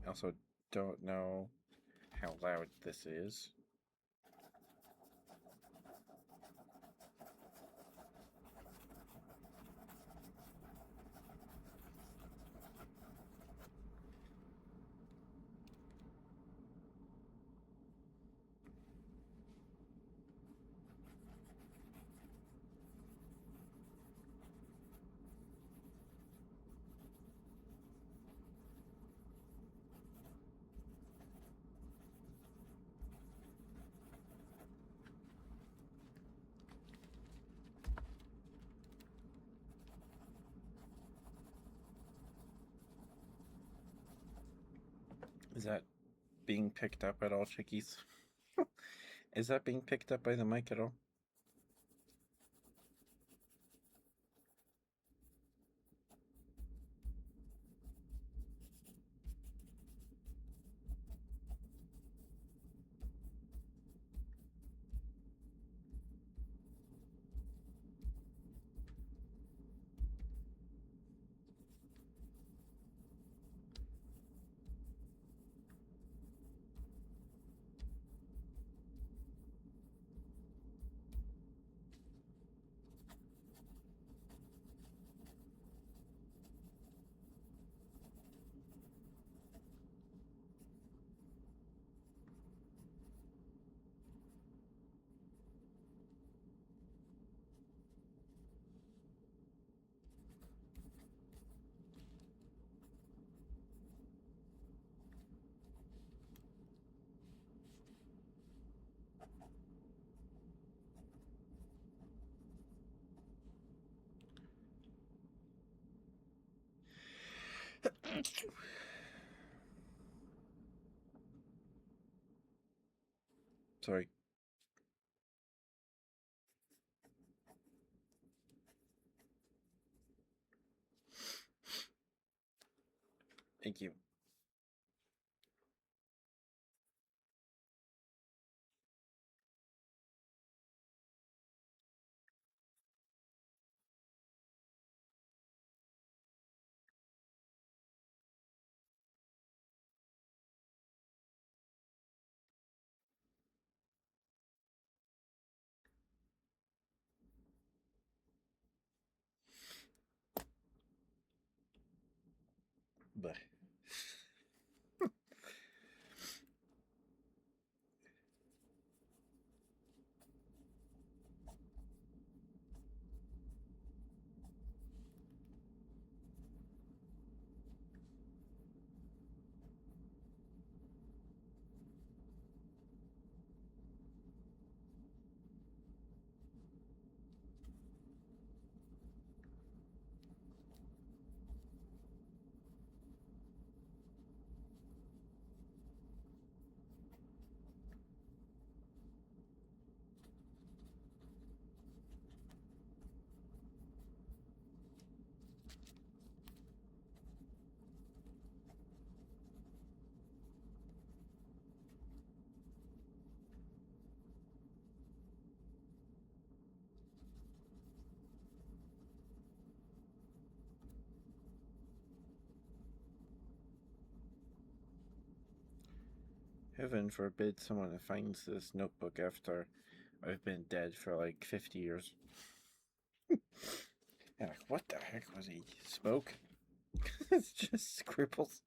I also don't know how loud this is. Is that being picked up at all, chickies? Is that being picked up by the mic at all? Sorry. Thank you. But Heaven forbid someone finds this notebook after I've been dead for like 50 years. And like, what the heck was he? Smoke? It's just scribbles.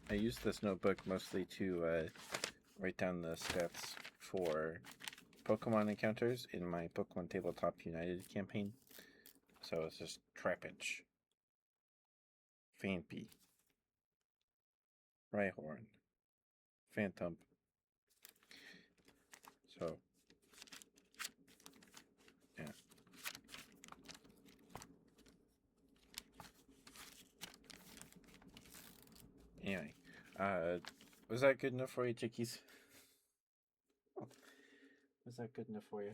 I use this notebook mostly to write down the stats for Pokemon encounters in my Pokemon Tabletop United campaign. So it's just Trapinch, Phanpy, Rhyhorn, Phantom. So, yeah. Anyway, was that good enough for you, chickies? Was that good enough for you?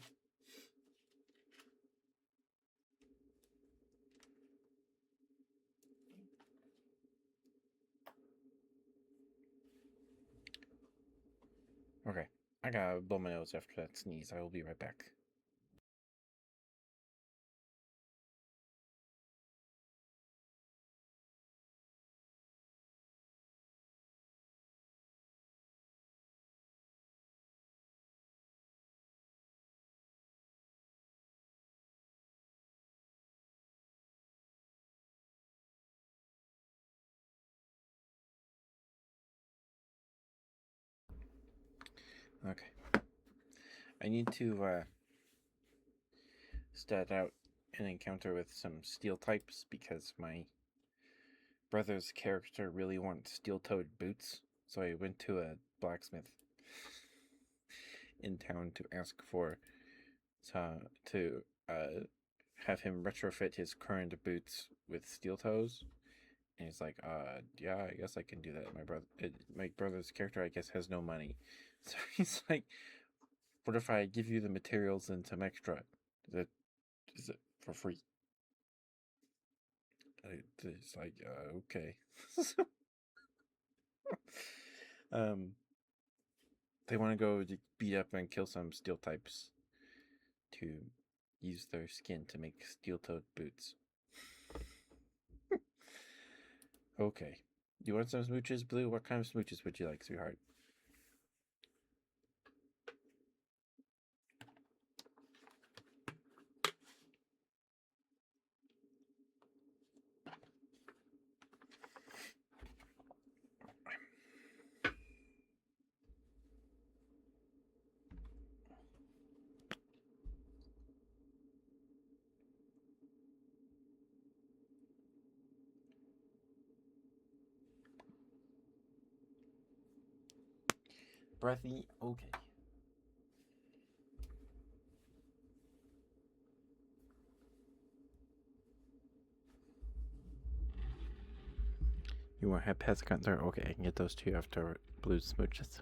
Okay, I gotta blow my nose after that sneeze. I will be right back. Okay. I need to stat out an encounter with some steel types because my brother's character really wants steel-toed boots. So I went to a blacksmith in town to ask for to have him retrofit his current boots with steel toes. And he's like, yeah, I guess I can do that. My brother's character, I guess, has no money. So he's like, what if I give you the materials and some extra? Is it for free? It's like, okay. They want to go beat up and kill some steel types to use their skin to make steel-toed boots. Okay. You want some smooches, Blue? What kind of smooches would you like, sweetheart? Breathy? Okay. You want to have Pescans? Okay, I can get those two after Blue's smooches.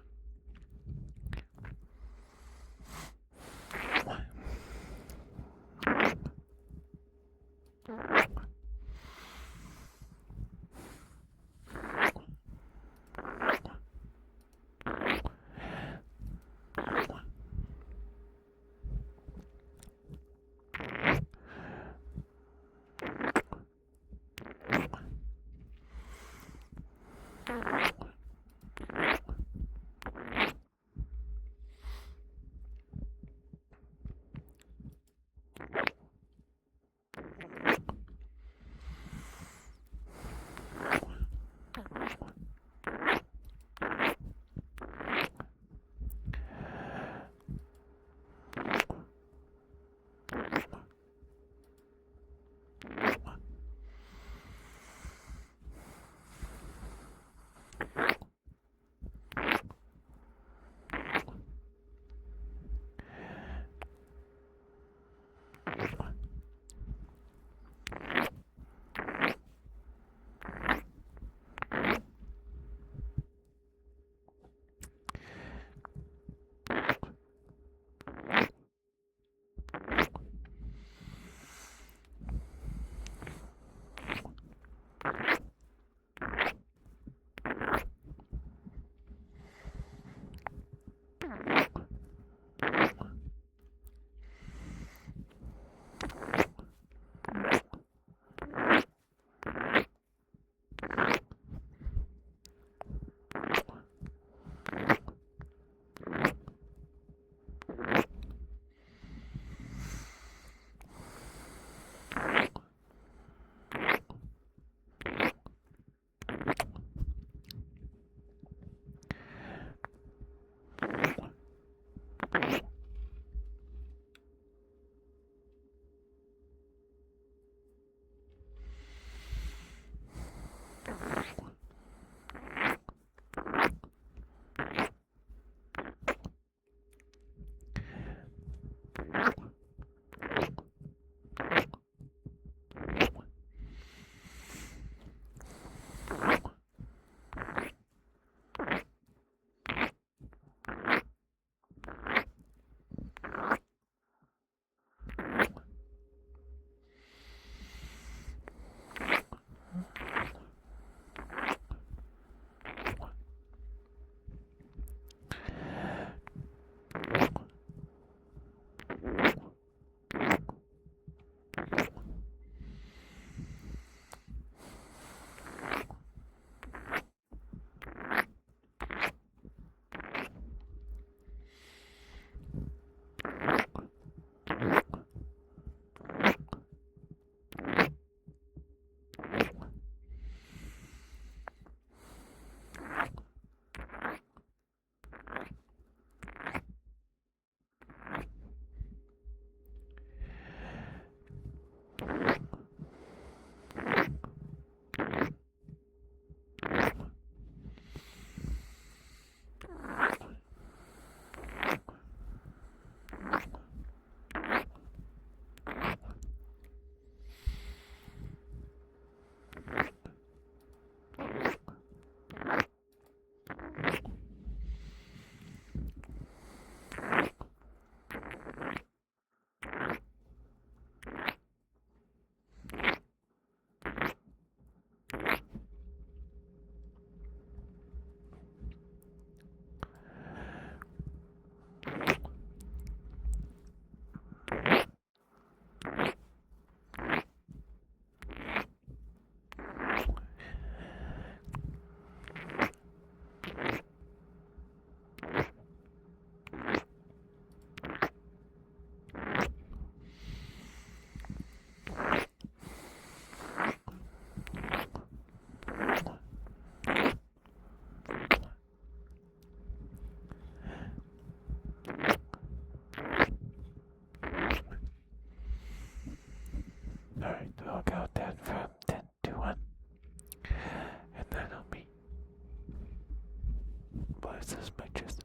the smooches.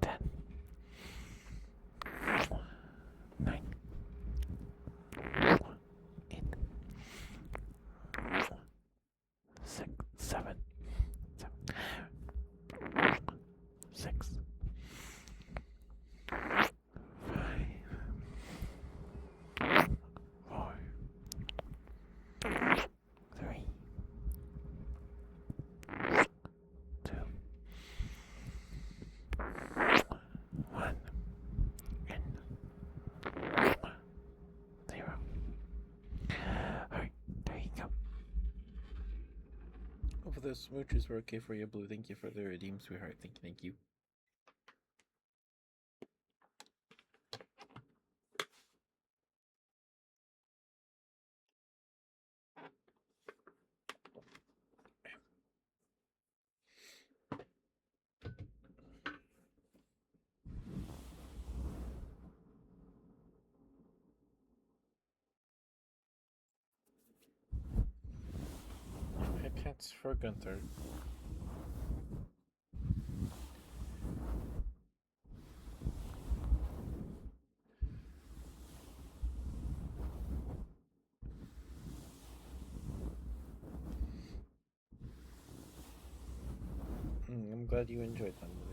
10, 9, 8, 6, 7, 6, 5, 4, 3, 2, 1, and 0. Alright, there you go. Hope those smooches were okay for you, Blue. Thank you for the redeem, sweetheart. Thank you. My pets for Gunther. I'm glad you enjoyed them, Blue.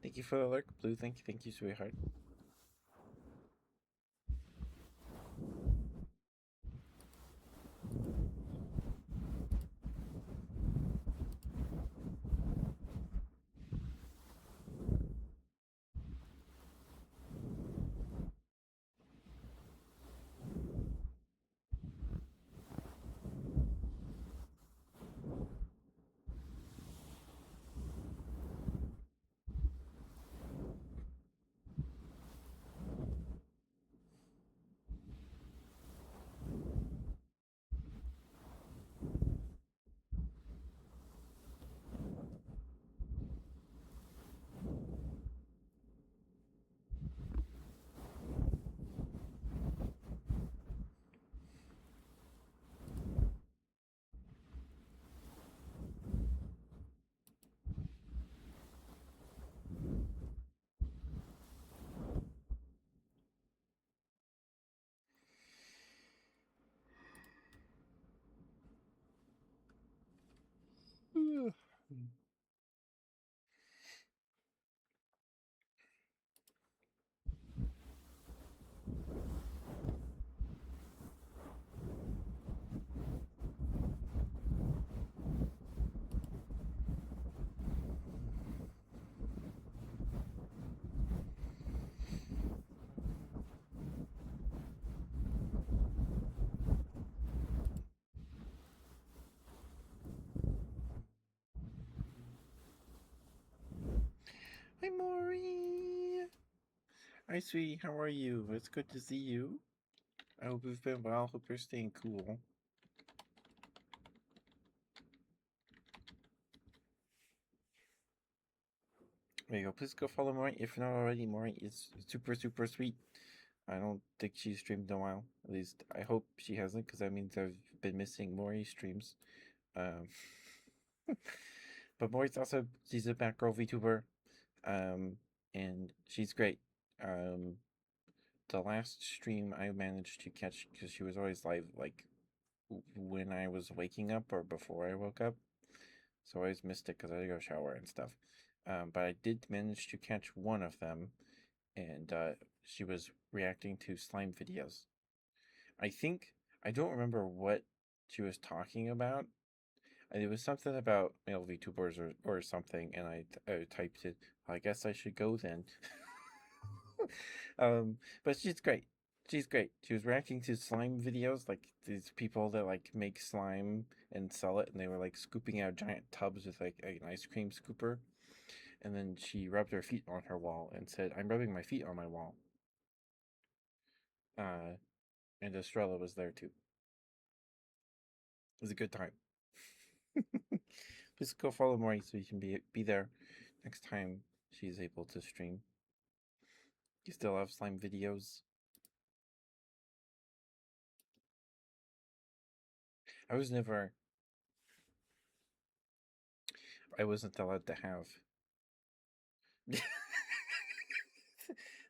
Thank you for the lurk, Blue. Thank you, sweetheart. Hi, Maury. Hi, sweetie. How are you? It's good to see you. I hope you've been well. Hope you're staying cool. There you go. Please go follow Maury if not already. Maury is super, super sweet. I don't think she's streamed in a while. At least I hope she hasn't, because that means I've been missing Maury streams. Um, but Maury's also, she's a Batgirl VTuber. And she's great. Um, the last stream I managed to catch, because she was always live like when I was waking up or before I woke up, so I always missed it because I had to go shower and stuff. But I did manage to catch one of them, and she was reacting to slime videos. I think I don't remember what she was talking about. It was something about male VTubers or something, and I typed it. I guess I should go then. But she's great. She's great. She was reacting to slime videos, like these people that like make slime and sell it, and they were like scooping out giant tubs with like an ice cream scooper. And then she rubbed her feet on her wall and said, "I'm rubbing my feet on my wall." Uh, and Estrella was there too. It was a good time. Please go follow Maury so you can be there next time she's able to stream. You still have slime videos? I was never. I wasn't allowed to have.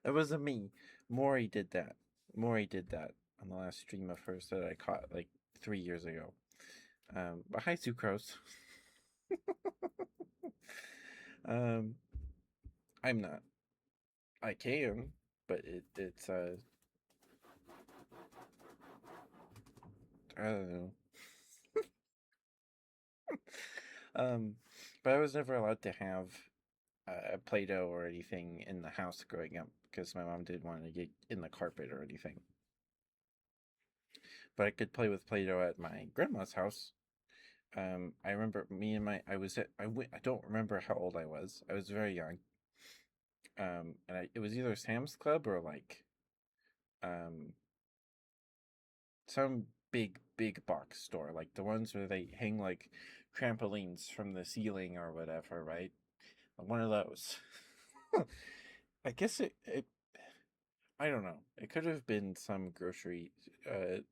That wasn't me. Maury did that. Maury did that on the last stream of hers that I caught like 3 years ago. But hi, Sucrose. um, I'm not. I can, but it's I don't know. Um, but I was never allowed to have Play-Doh or anything in the house growing up because my mom didn't want to get in the carpet or anything. But I could play with Play-Doh at my grandma's house. I remember me and I was at, I don't remember how old I was. I was very young. It was either Sam's Club or like, um, some big box store, like the ones where they hang like trampolines from the ceiling or whatever, right? One of those. I guess it I don't know. It could have been some grocery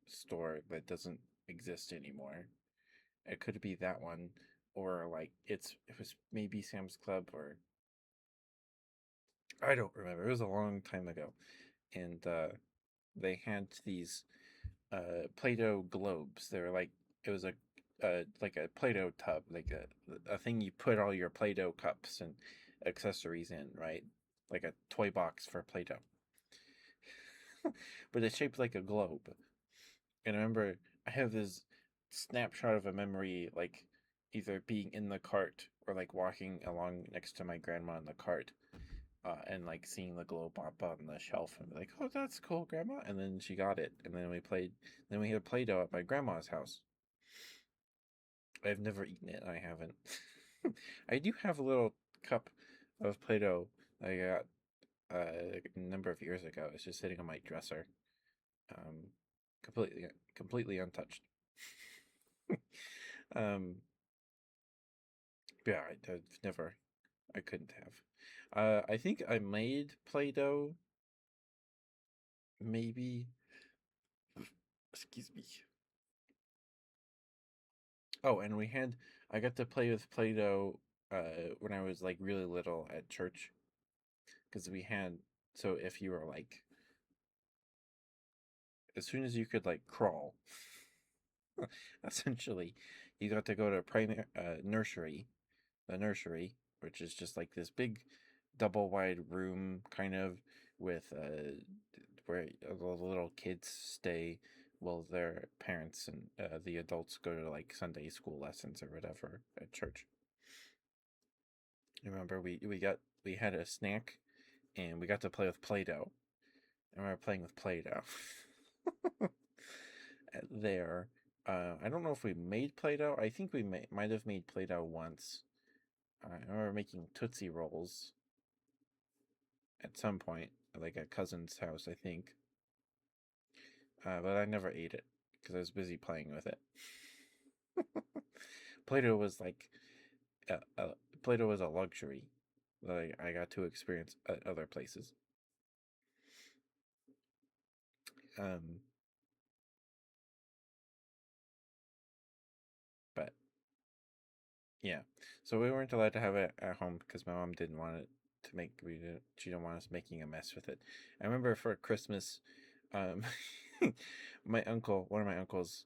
store that doesn't exist anymore. It could be that one, or like it was maybe Sam's Club, or I don't remember. It was a long time ago, and they had these Play-Doh globes. They were like a Play-Doh tub, like a thing you put all your Play-Doh cups accessories in, right? Like a toy box for Play-Doh. But it's shaped like a globe. And I remember I have this snapshot of a memory, like either being in the cart or like walking along next to my grandma in the cart, and like seeing the globe pop on the shelf and be like, "Oh, that's cool, Grandma." And then she got it, and then we played. Then we had Play-Doh at my grandma's house. I've never eaten it. I haven't. I do have a little cup of Play-Doh I got a number of years ago. It's just sitting on my dresser, um, completely untouched. um, yeah, I've never. I couldn't have. I think I made Play-Doh. Maybe. Excuse me. Oh, and we had. I got to play with Play-Doh when I was like really little at church, because we had. So if you were like, as soon as you could like crawl, essentially, you got to go to a primary nursery, the nursery, which is just like this big double wide room kind of with where the little kids stay while their parents and the adults go to like Sunday school lessons or whatever at church. I remember we had a snack and we got to play with Play-Doh. And we were playing with Play-Doh there. I don't know if we made Play-Doh. I think we might have made Play-Doh once. I remember making Tootsie Rolls at some point, like at cousin's house, I think. But I never ate it because I was busy playing with it. Play-Doh was like, uh, uh, Play-Doh was a luxury that I got to experience at other places. Um, but yeah, so we weren't allowed to have it at home because my mom didn't want it to make she didn't want us making a mess with it. I remember for Christmas, um, one of my uncles,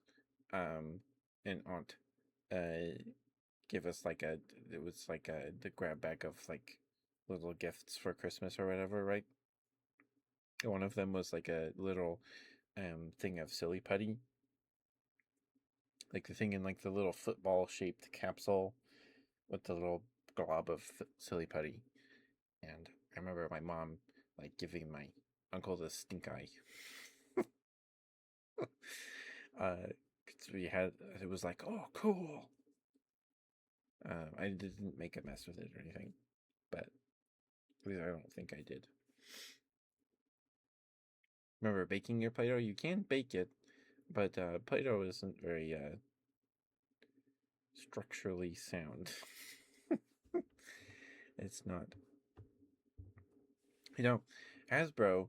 and aunt, uh, give us like it was like the grab bag of like little gifts for Christmas or whatever, right? One of them was like a little thing of silly putty, like the thing in like the little football shaped capsule with the little glob of silly putty. And I remember my mom like giving my uncle the stink eye. Cause we had it was like, oh, cool. I didn't make a mess with it or anything, but at least I don't think I did. Remember baking your Play-Doh? You can bake it, but Play-Doh isn't very structurally sound. It's not. You know, Hasbro,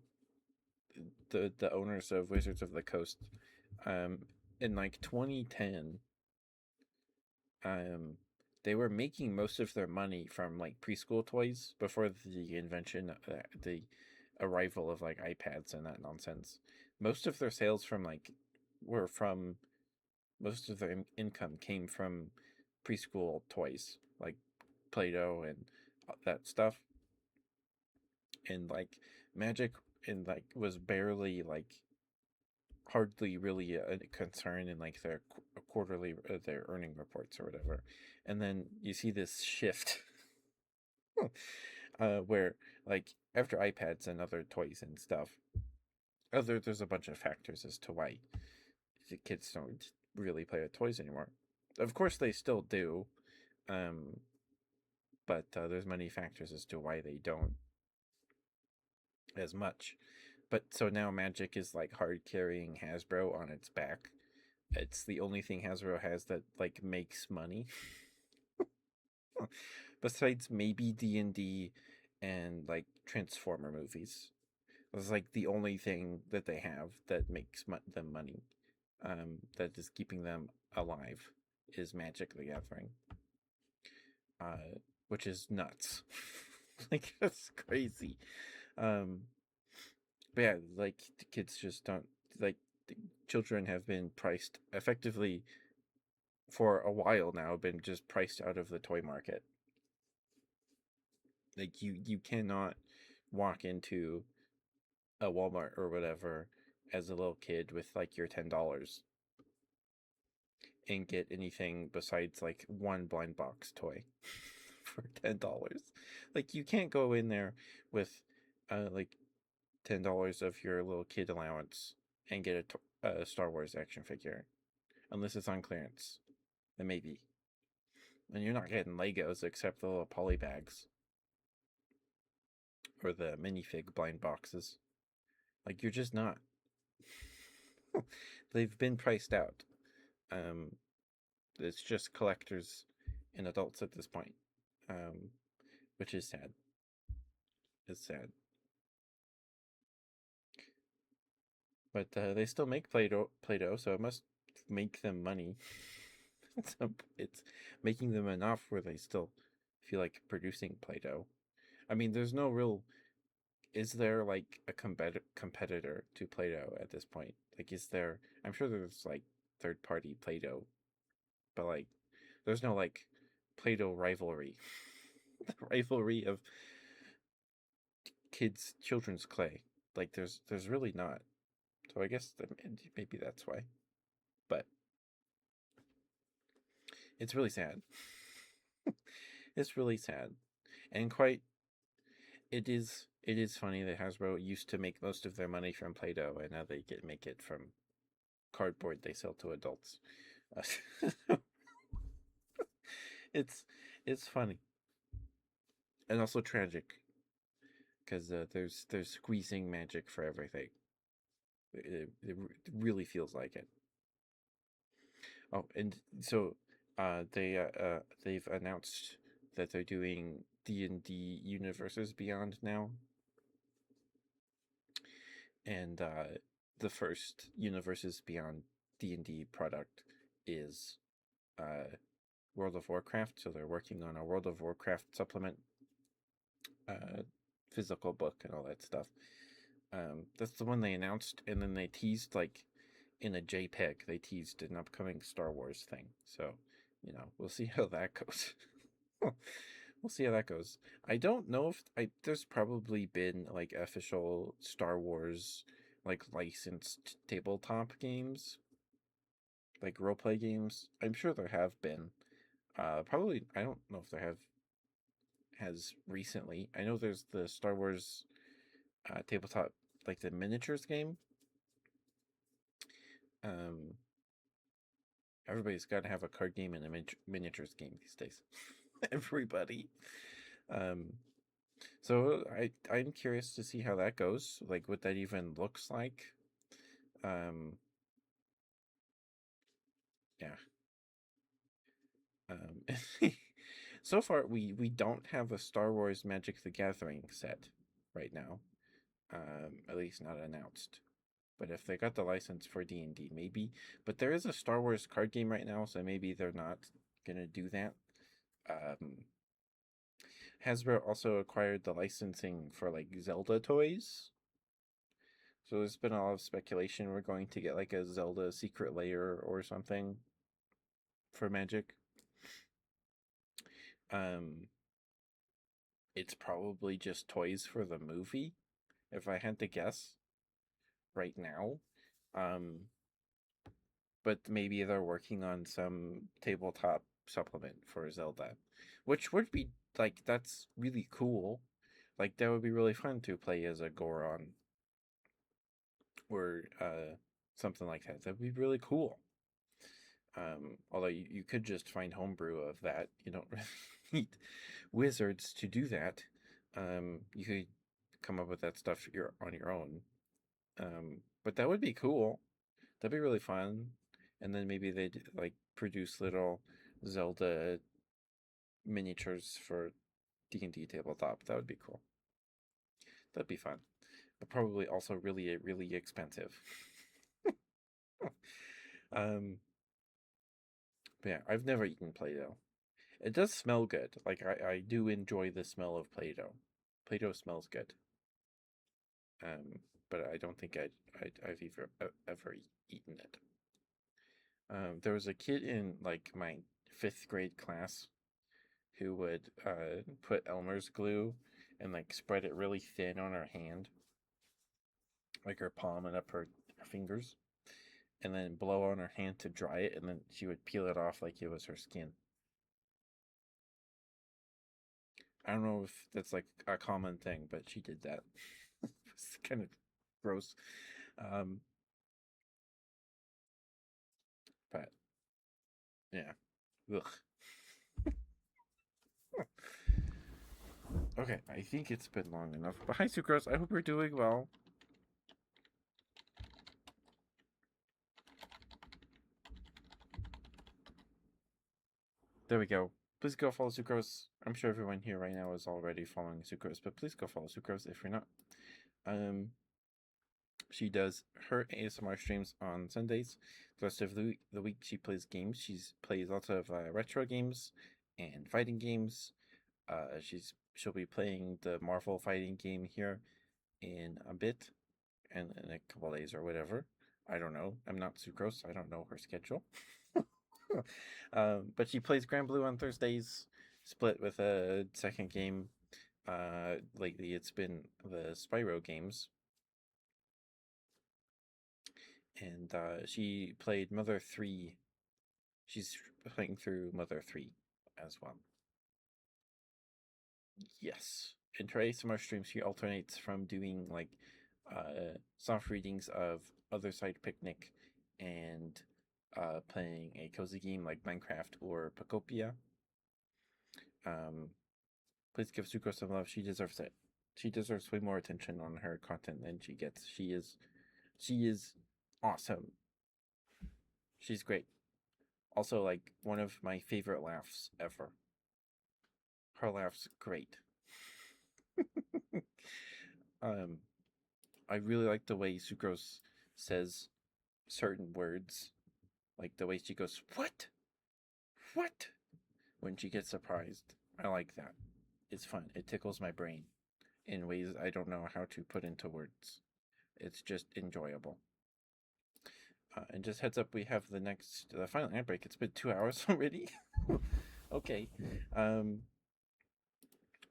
the owners of Wizards of the Coast, um, in like 2010, um, they were making most of their money from like preschool toys before the invention, the arrival of like iPads and that nonsense. Most of their sales from like were from most of their income came from preschool toys like Play-Doh and that stuff. And like Magic and like was barely like hardly really a concern in like their quarterly their earning reports or whatever. And then you see this shift where like after iPads and other toys and stuff, there's a bunch of factors as to why the kids don't really play with toys anymore. Of course they still do, um, but there's many factors as to why they don't as much. But so now Magic is like hard carrying Hasbro on its back. It's the only thing Hasbro has that like makes money. Besides maybe D&D and like Transformer movies. It's like the only thing that they have that makes them money. That is keeping them alive is Magic the Gathering. Which is nuts. Like that's crazy. Um but yeah, like the kids just don't like the children have been priced effectively for a while now, been just priced out of the toy market. Like you cannot walk into a Walmart or whatever as a little kid with like your $10 and get anything besides like one blind box toy for $10. Like you can't go in there with like $10 of your little kid allowance and get a Star Wars action figure unless it's on clearance. Then maybe. And you're not getting Legos except the little poly bags or the minifig blind boxes. Like you're just not. They've been priced out. Um, it's just collectors and adults at this point, which is sad. It's sad. But they still make Play-Doh, so it must make them money. So it's making them enough where they still feel like producing Play-Doh. I mean, there's no real. Is there like a competitor to Play-Doh at this point? Like, is there? I'm sure there's like third-party Play-Doh, but like, there's no like Play-Doh rivalry. The rivalry of children's clay. Like, there's really not. So I guess maybe that's why. But it's really sad. It's really sad, and quite. It is funny that Hasbro used to make most of their money from Play-Doh, and now they make it from cardboard they sell to adults. it's it's funny and also tragic because there's squeezing magic for everything. It really feels like it. Oh, and so they've announced that they're doing D&D Universes Beyond now, and the first Universes Beyond D&D product is World of Warcraft. So they're working on a World of Warcraft supplement, physical book, and all that stuff. That's the one they announced, and then they teased like in a JPEG. They teased an upcoming Star Wars thing. So we'll see how that goes. We'll see how that goes. I don't know if there's probably been like official Star Wars like licensed tabletop games, like roleplay games. I'm sure there have been. Probably I don't know if there has recently. I know there's the Star Wars tabletop, like the miniatures game. Um, Everybody's got to have a card game and a miniatures game these days. Everybody. Um, so I'm curious to see how that goes. Like what that even looks like. Yeah. So far we don't have a Star Wars Magic the Gathering set right now. At least not announced. But if they got the license for D&D, maybe. But there is a Star Wars card game right now, so maybe they're not gonna do that. Hasbro also acquired the licensing for like Zelda toys. So there's been a lot of speculation we're going to get like a Zelda Secret Lair or something for Magic. It's probably just toys for the movie, if I had to guess right now. But maybe they're working on some tabletop supplement for Zelda, which would be like that's really cool. Like that would be really fun to play as a Goron or something like that. That'd be really cool. Although you could just find homebrew of that. You don't really need wizards to do that. You could come up with that stuff on your own. But that would be cool. That'd be really fun. And then maybe they'd like produce little Zelda miniatures for D&D tabletop. That would be cool. That'd be fun. But probably also really, really expensive. But yeah, I've never eaten Play-Doh. It does smell good. Like I do enjoy the smell of Play-Doh. Play-Doh smells good. But I don't think I've ever eaten it. There was a kid in like my 5th grade class who would put Elmer's glue and like spread it really thin on her hand, like her palm and up her fingers, and then blow on her hand to dry it, and then she would peel it off like it was her skin. I don't know if that's like a common thing, but she did that. It's kind of gross. Um, but yeah. Ugh. Okay, I think it's been long enough. But hi, Sucrose. I hope you're doing well. There we go. Please go follow Sucrose. I'm sure everyone here right now is already following Sucrose, but please go follow Sucrose if you're not. She does her ASMR streams on Sundays. The rest of the week, she plays games. She plays lots of retro games and fighting games. She'll be playing the Marvel fighting game here in a bit, and in a couple days or whatever. I don't know. I'm not Sucrose. I don't know her schedule. But she plays Grand Blue on Thursdays, split with a second game. Lately, it's been the Spyro games. And she played Mother 3. She's playing through Mother 3 as well. Yes. In her ASMR streams, she alternates from doing like soft readings of Other Side Picnic and playing a cozy game like Minecraft or Pacopia. Please give Suko some love. She deserves it. She deserves way more attention on her content than she gets. She is awesome. She's great. Also, like one of my favorite laughs ever. Her laugh's great. I really like the way Sucrose says certain words, like the way she goes, "What? What?" when she gets surprised. I like that. It's fun. It tickles my brain in ways I don't know how to put into words. It's just enjoyable. And just heads up, we have the final ad break. It's been 2 hours already. Okay.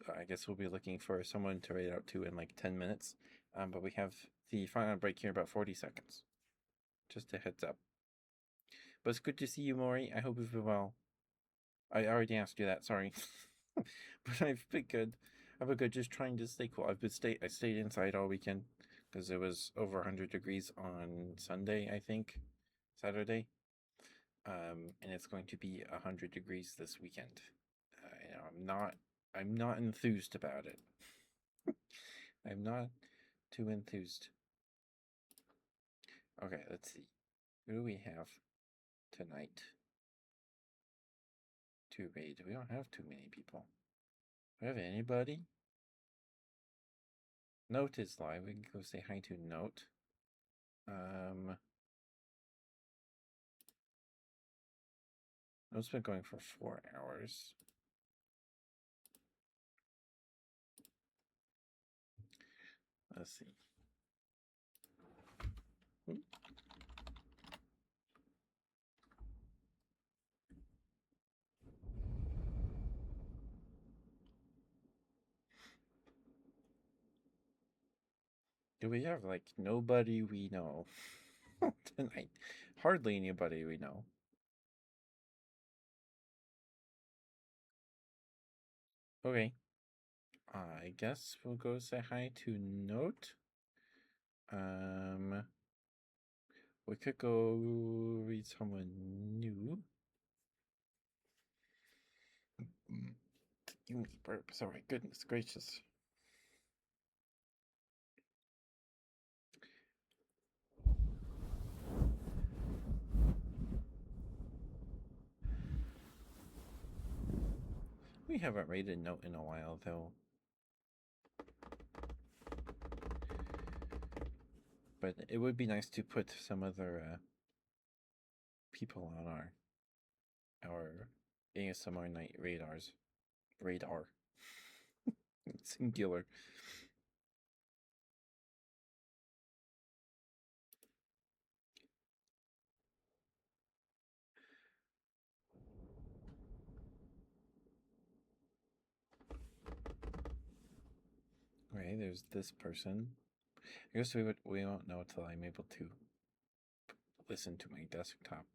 I guess we'll be looking for someone to rate out to in like 10 minutes. But we have the final break here in about 40 seconds. Just a heads up. But it's good to see you, Maury. I hope you've been well. I already asked you that, sorry. But I've been good. I've been good just trying to stay cool. I stayed inside all weekend because it was over 100 degrees on Sunday, I think. Saturday. And it's going to be 100 degrees this weekend. I'm not enthused about it. I'm not too enthused. Okay, let's see. Who do we have tonight to raid? We don't have too many people. Do we have anybody? Note is live. We can go say hi to Note. Note's been going for 4 hours. Let's see. Do we have like nobody we know tonight? Hardly anybody we know. Okay. I guess we'll go say hi to Note. We could go read someone new. You need burps. All right, goodness gracious. We haven't rated Note in a while, though. But it would be nice to put some other people on our ASMR night radars. Radar. Singular. Okay, there's this person. I guess we won't know until I'm able to listen to my desktop.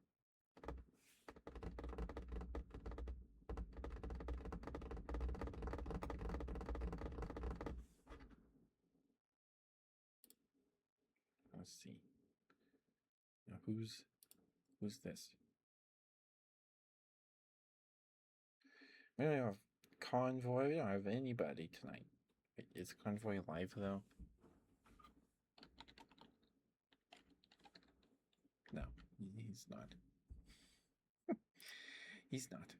Let's see. Now who's this? We don't have Convoy. We don't have anybody tonight. Wait, is Convoy live though? No, he's not. He's not.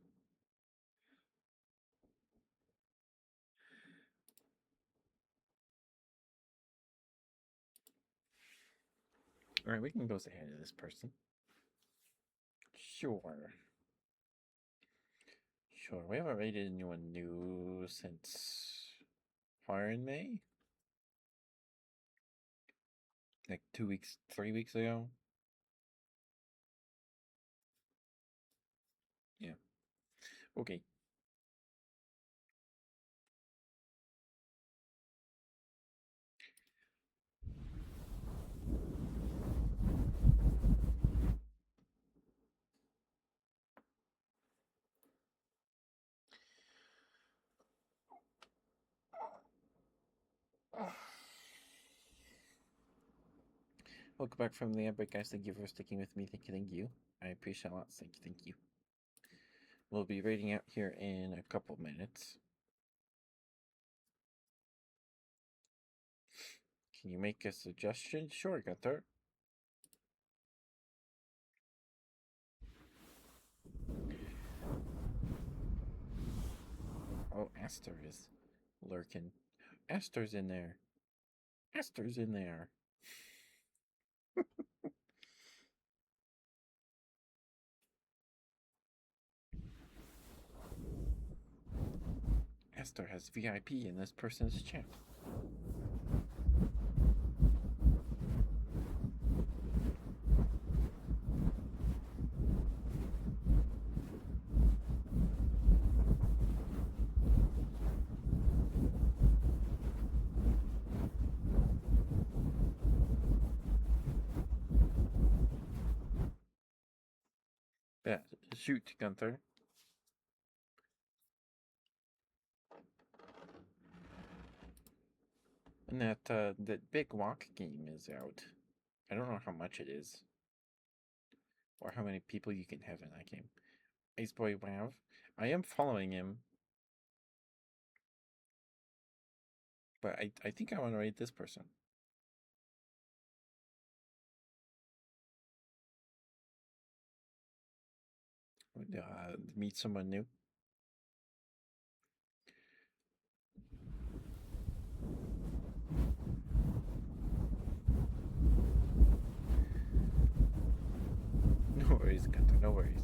All right, we can go say hi to this person. Sure. Sure. We haven't rated anyone new since Fire in May. Like 2 weeks, 3 weeks ago. Yeah. Okay. Welcome back from the break, guys. Thank you for sticking with me. Thank you. I appreciate a lot. Thank you. We'll be rating out here in a couple minutes. Can you make a suggestion? Sure, Gunther. Oh, Aster is lurking. Aster's in there. Aster's in there. Aster has VIP in this person's chat. Yeah, shoot, Gunther. And that big walk game is out. I don't know how much it is, or how many people you can have in that game. Ace Boy Wow. I am following him, but I think I want to rate this person. Meet someone new. No worries, Gunther, no worries.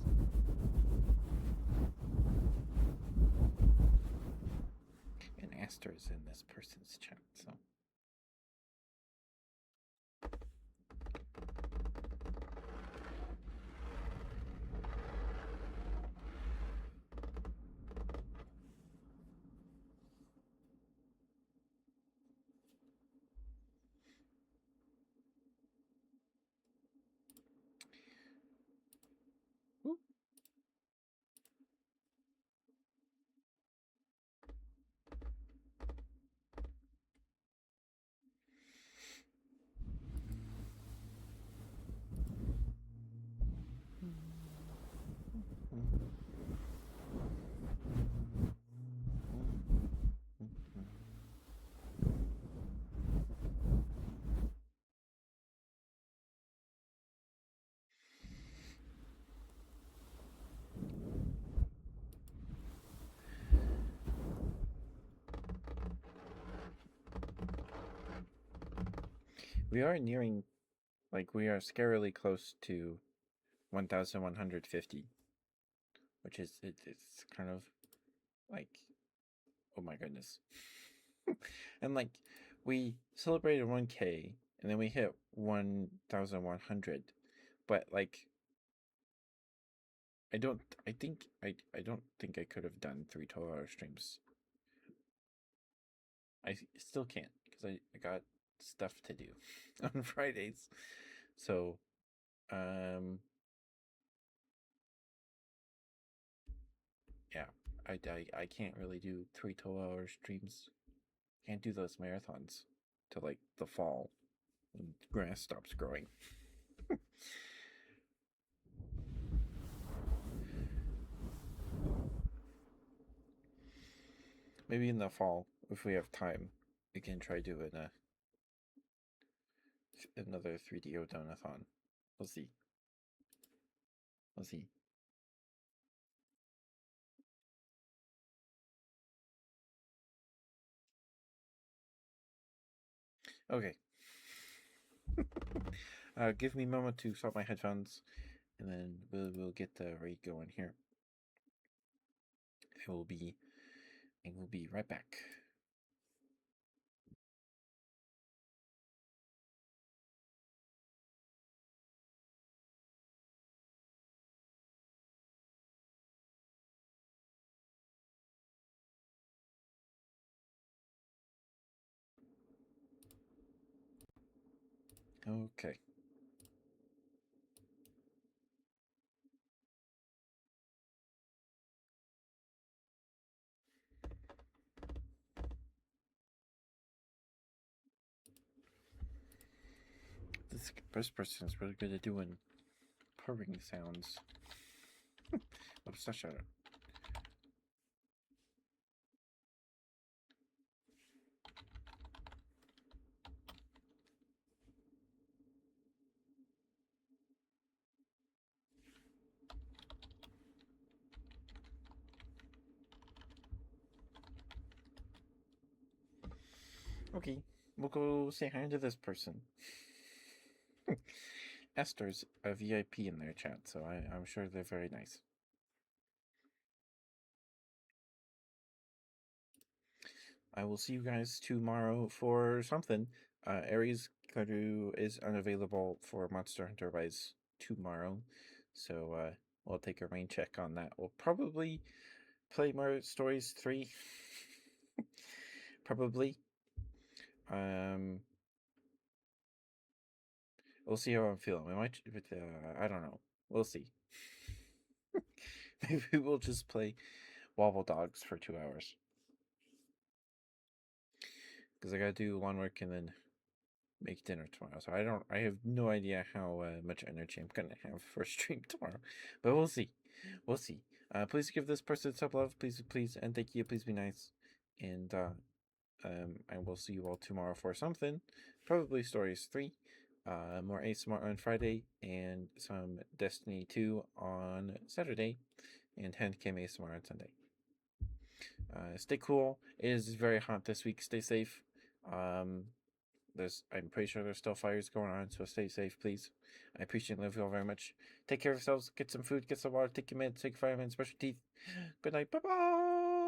And Aster is in this person's chat, so. Ooh. We are nearing, like, we are scarily close to 1,150, which is, it's kind of like, oh my goodness. And like, we celebrated 1K, and then we hit 1,100, but like, I don't think I could have done 3 12-hour streams. I still can't because I got stuff to do on Fridays. So, yeah, I can't really do 3 12-hour streams. Can't do those marathons till like the fall when grass stops growing. Maybe in the fall, if we have time, we can try doing another 3DO donathon. We'll see. We'll see. Okay. Give me a moment to swap my headphones, and then we'll get the raid going here. I will be right back. Okay. This first person is really good at doing purring sounds. Oops, shut up. Okay, we'll go say hi to this person. Esther's a VIP in their chat, so I'm sure they're very nice. I will see you guys tomorrow for something. Aries Karu is unavailable for Monster Hunter Rise tomorrow, so we'll take a rain check on that. We'll probably play more Stories 3. Probably. We'll see how I'm feeling. We might, but I don't know. We'll see. Maybe we'll just play Wobble Dogs for 2 hours. Because I gotta do lawn work and then make dinner tomorrow. So I have no idea how much energy I'm gonna have for stream tomorrow. But we'll see. We'll see. Please give this person some love, please, and thank you. Please be nice. And I will see you all tomorrow for something. Probably Stories 3. More ASMR on Friday, and some Destiny 2 on Saturday, and 10K ASMR on Sunday. Stay cool. It is very hot this week. Stay safe. I'm pretty sure there's still fires going on, so stay safe, please. I appreciate and love you all very much. Take care of yourselves. Get some food. Get some water. Take your meds. Take your vitamins. Brush your teeth. Good night. Bye bye.